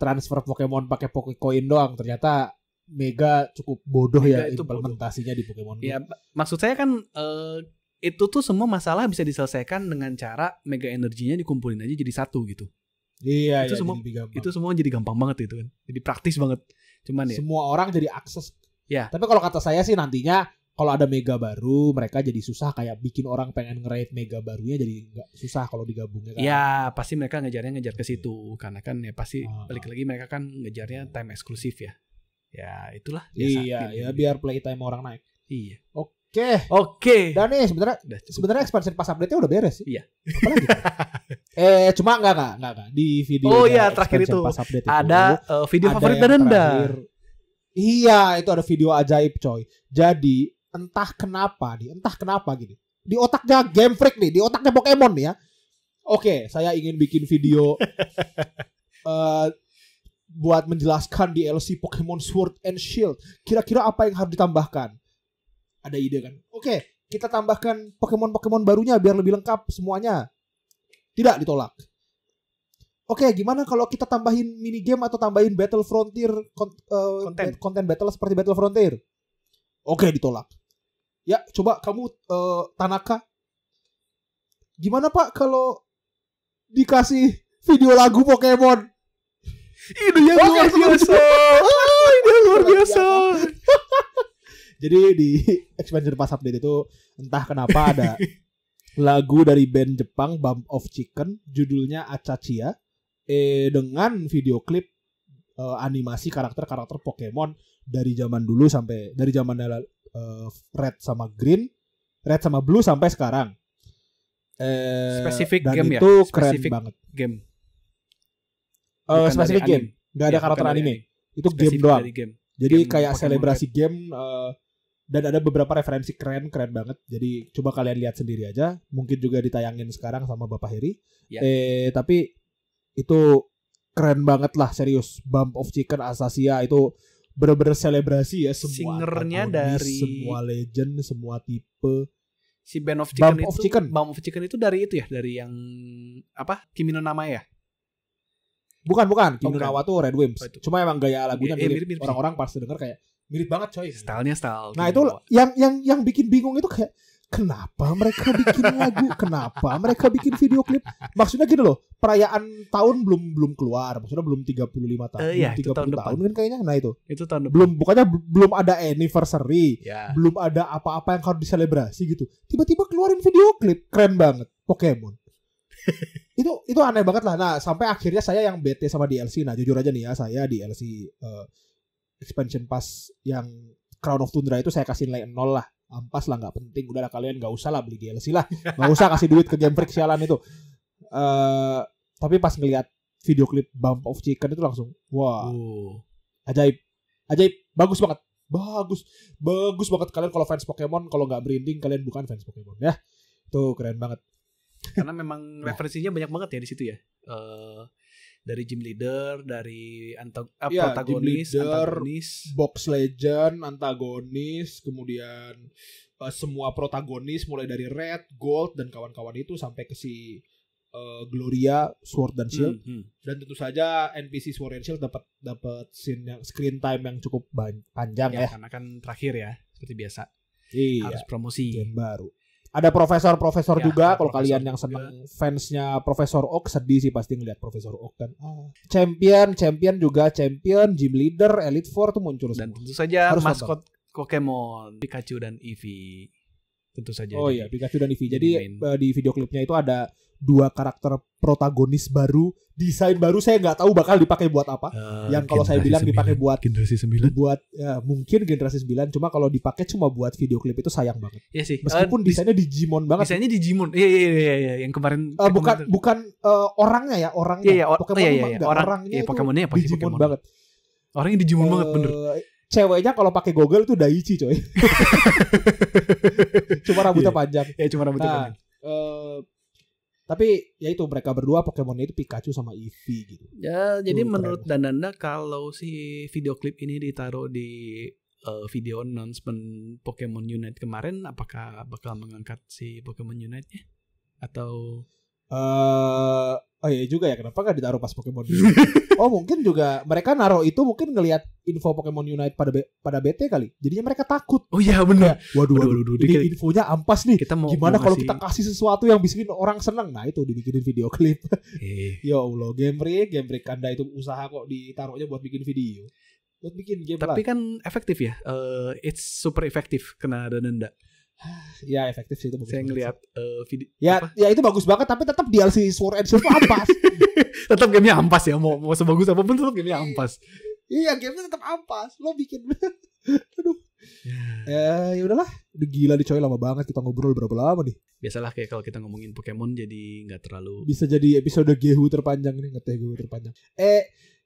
transfer Pokemon pakai Pokecoin doang. Ternyata Mega cukup bodoh Mega ya itu implementasinya di Pokemon Go. Ya, maksud saya kan itu tuh semua masalah bisa diselesaikan dengan cara Mega energinya dikumpulin aja jadi satu gitu. Iya, itu semua itu semua jadi gampang banget itu kan. Jadi praktis banget. Cuman ya semua orang jadi akses. Ya. Tapi kalau kata saya sih nantinya kalau ada Mega baru, mereka jadi susah kayak bikin orang pengen nge-raid Mega barunya jadi nggak susah kalau digabungnya kan. Ya, pasti mereka ngejar ke situ karena kan ya pasti balik lagi mereka kan ngejarnya time eksklusif ya. Ya, itulah biasa. Iya, ya biar playtime orang naik. Iya. Oke. Dan nih sebenarnya expansion pass update-nya udah beres sih. Iya. Apalagi? Cuma enggak. Di video terakhir itu ada video ada favorit Dananda. Iya, itu ada video ajaib coy. Jadi entah kenapa gini. Di otaknya Game Freak nih, di otaknya Pokemon nih ya. Oke, saya ingin bikin video buat menjelaskan DLC Pokemon Sword and Shield. Kira-kira apa yang harus ditambahkan? Ada ide kan? Oke, kita tambahkan Pokemon barunya biar lebih lengkap semuanya. Tidak, ditolak. Oke, gimana kalau kita tambahin minigame atau tambahin Battle Frontier konten battle seperti Battle Frontier? Oke, ditolak. Ya, coba kamu Tanaka. Gimana Pak kalau dikasih video lagu Pokemon? Ini yang luar biasa. Jadi di expansion pass update itu entah kenapa ada lagu dari band Jepang Bump of Chicken, judulnya Achachia, dengan video klip animasi karakter Pokemon dari zaman dulu sampai dari zaman Red sama Blue sampai sekarang. Spesifik dan game itu ya? keren Spesifik banget. Game. Spesifik game. Gak ada karakter anime. Itu game doang. Jadi kayak selebrasi game dan ada beberapa referensi keren banget. Jadi coba kalian lihat sendiri aja. Mungkin juga ditayangin sekarang sama Bapak Heri. Ya. Tapi itu keren banget lah, serius. Bump of Chicken Asasia itu bener-bener selebrasi ya, semua singernya dari semua legend, semua tipe. Si Bump of Chicken itu dari itu ya, dari yang apa? Kimi no Nama ya? Bukan. Kimi no Nawa tuh Red Wimps. Cuma emang gaya lagunya mirip. Mirip. Orang-orang pasti denger kayak mirip banget coy. Style. Nah, itu yang bikin bingung itu kayak kenapa mereka bikin lagu? Kenapa mereka bikin video klip? Maksudnya gini loh, perayaan tahun belum keluar. Maksudnya belum 35 tahun. 30 tahun kan kayaknya. Nah itu tahun depan. Belum ada anniversary. Ya. Belum ada apa-apa yang harus diselebrasi gitu. Tiba-tiba keluarin video klip. Keren banget. Pokemon. itu aneh banget lah. Nah, sampai akhirnya saya yang bete sama DLC. Nah, jujur aja nih ya, saya DLC expansion pass yang Crown of Tundra itu saya kasih nilai 0 lah. Ampas lah, gak penting. Udahlah, kalian gak usah lah beli DLC lah. Gak usah kasih duit ke Game Freak sialan itu. Tapi pas ngeliat video klip Bump of Chicken itu langsung wah, ajaib. Bagus banget. Bagus banget. Kalian kalau fans Pokemon, kalau gak merinding, kalian bukan fans Pokemon ya. Itu keren banget. Karena memang referensinya banyak banget ya di situ ya. Dari gym leader, dari protagonis, antagonis, box legend, antagonis, kemudian semua protagonis mulai dari Red, Gold dan kawan-kawan itu sampai ke si Gloria, Sword dan Shield. Dan tentu saja NPC Sword and Shield dapat screen time yang cukup panjang ya. Karena kan terakhir ya, seperti biasa. Iya. Harus promosi. Game baru. Ada profesor juga, kalau kalian yang seneng fansnya Profesor Oak, sedih sih pasti ngeliat Profesor Oak kan. Champion juga, gym leader, Elite Four tuh muncul semua. Dan tentu saja harus maskot Pokemon, Pikachu dan Eevee. Tentu saja. Oh iya, Pikachu dan Eevee. Jadi di video klipnya itu ada 2 karakter protagonis baru, desain baru, saya nggak tahu bakal dipakai buat apa. Yang kalau saya bilang dipakai buat generasi 9. Buat ya, mungkin generasi 9, cuma kalau dipakai cuma buat video klip itu sayang banget. Iya sih. Meskipun desainnya Digimon banget. Desainnya Digimon. Iya, yang kemarin bukan orangnya ya, orangnya. Iya, Pokemon orangnya itu Pokemonnya apa Digimon banget. Orangnya Digimon banget bener. Ceweknya kalau pakai goggle itu Daichi coy. Cuma rambutnya panjang. Iya, cuma rambutnya panjang. Tapi ya itu mereka berdua Pokemonnya itu Pikachu sama Eevee gitu. Ya, jadi menurut Dananda kalau si video klip ini ditaruh di video announcement Pokemon Unite kemarin, apakah bakal mengangkat si Pokemon Unite-nya? Atau oh iya juga ya, kenapa gak ditaruh pas Pokemon Unite? Oh mungkin juga mereka naruh itu mungkin ngelihat info Pokemon Unite pada BT kali. Jadinya mereka takut. oh iya benar. Waduh, ini infonya ampas nih. Kita Gimana kalau kita kasih sesuatu yang bikin orang seneng? Nah itu dibikinin video klip. Ya Allah, Game Freak Anda itu usaha kok ditaruhnya buat bikin video. Buat bikin game. Tapi lah. kan efektif ya. It's super efektif kena denda. Ya efektif sih itu bagus. Saya ngelihat video. Ya itu bagus banget, tapi tetap DLC Sword and Shield itu ampas. Tetap gamenya ampas ya. Mau sebagus apapun tetap gamenya ampas. Iya, gamenya tetap ampas. Lo bikin. Aduh. Ya udahlah. Udah gila nih coy, lama banget kita ngobrol berapa lama nih. Biasalah kayak kalau kita ngomongin Pokemon jadi nggak terlalu. Bisa jadi episode GHU terpanjang nih, ngeteh GHU terpanjang.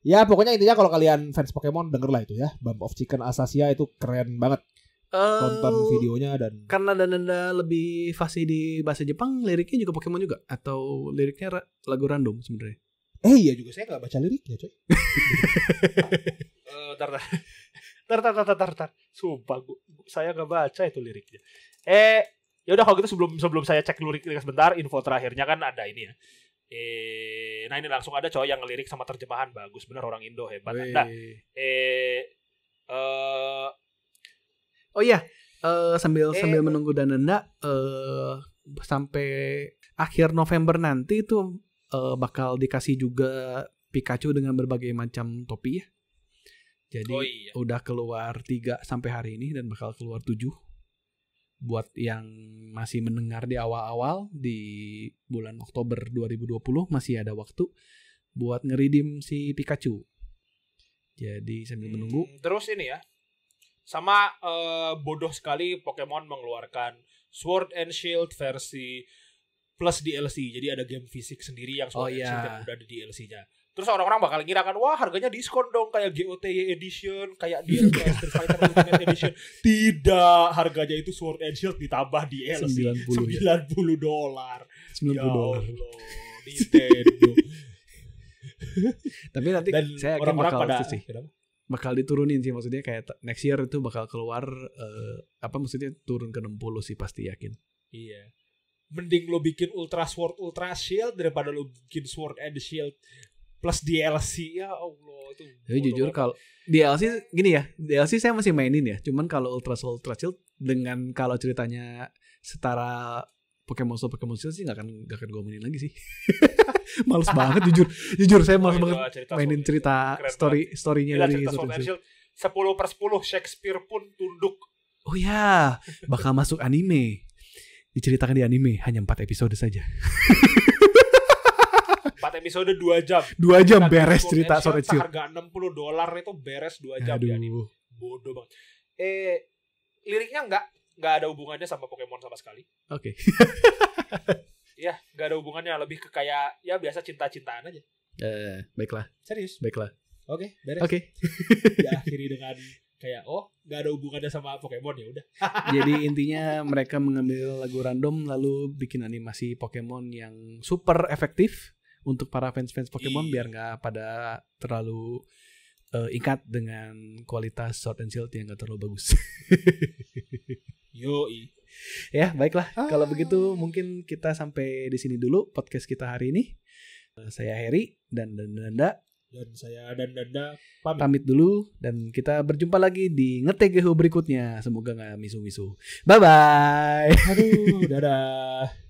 Ya pokoknya intinya kalau kalian fans Pokemon denger lah itu ya. Bump of Chicken Asasia itu keren banget. Tonton videonya dan karena denda lebih fasih di bahasa Jepang, liriknya juga Pokemon juga atau liriknya lagu random sebenarnya. Iya juga saya nggak baca liriknya coy. Tar. Sumpah saya nggak baca itu liriknya. Ya udah kalau gitu sebelum saya cek lirik sebentar, info terakhirnya kan ada ini ya. Nah ini langsung ada coy yang ngelirik sama terjemahan bagus bener, orang Indo hebat. Nah, oh iya, sambil menunggu denda sampai akhir November nanti itu bakal dikasih juga Pikachu dengan berbagai macam topi ya. Jadi udah keluar 3 sampai hari ini dan bakal keluar 7. Buat yang masih mendengar di awal-awal di bulan Oktober 2020 masih ada waktu buat ngeridim si Pikachu. Jadi sambil menunggu. Terus ini ya. Sama bodoh sekali Pokemon mengeluarkan Sword and Shield versi plus DLC. Jadi ada game fisik sendiri yang Sword and Shield yang udah ada DLC-nya. Terus orang-orang bakal ngira kan, wah harganya diskon dong kayak GOTY Edition, kayak DLC Street Fighter Ultimate Edition. Tidak, harganya itu Sword and Shield ditambah DLC $90. Ya. $90. Ya Allah, Nintendo. Tapi nanti dan saya yakin bakal diturunin sih, maksudnya kayak next year itu bakal keluar maksudnya turun ke 60 sih pasti yakin. Iya. Mending lo bikin Ultra Sword Ultra Shield daripada lo bikin Sword and Shield plus DLC. Ya Allah itu. Jadi jujur kalau DLC gini ya, DLC saya masih mainin ya. Cuman kalau Ultra Sword Ultra Shield dengan kalau ceritanya setara Pokemon Shield sih nggak akan gue mainin lagi sih. Males banget jujur saya males banget mainin cerita storynya dari Sword and Shield. 10/10 Shakespeare pun tunduk. Oh ya, bakal masuk anime. Diceritakan di anime hanya 4 episode saja. 4 episode 2 jam. 2 jam beres cerita Sword and Shield. Harga $60 itu beres 2 jam di anime. Bodoh banget. Liriknya enggak ada hubungannya sama Pokemon sama sekali. Oke. Ya, enggak ada hubungannya, lebih ke kayak ya biasa cinta-cintaan aja. Baiklah. Serius? Baiklah. Oke, beres. Oke. Diakhiri dengan kayak enggak ada hubungannya sama Pokemon, ya udah. Jadi intinya mereka mengambil lagu random lalu bikin animasi Pokemon yang super efektif untuk para fans Pokemon biar nggak pada terlalu ingat dengan kualitas Sword and Shield yang nggak terlalu bagus. Yoi. Ya baiklah, kalau begitu mungkin kita sampai di sini dulu podcast kita hari ini. Saya Heri dan Danda. Dan saya dan Danda pamit dulu dan kita berjumpa lagi di ngetegehu berikutnya. Semoga nggak misu-misu. Bye bye. Aduh, dadah.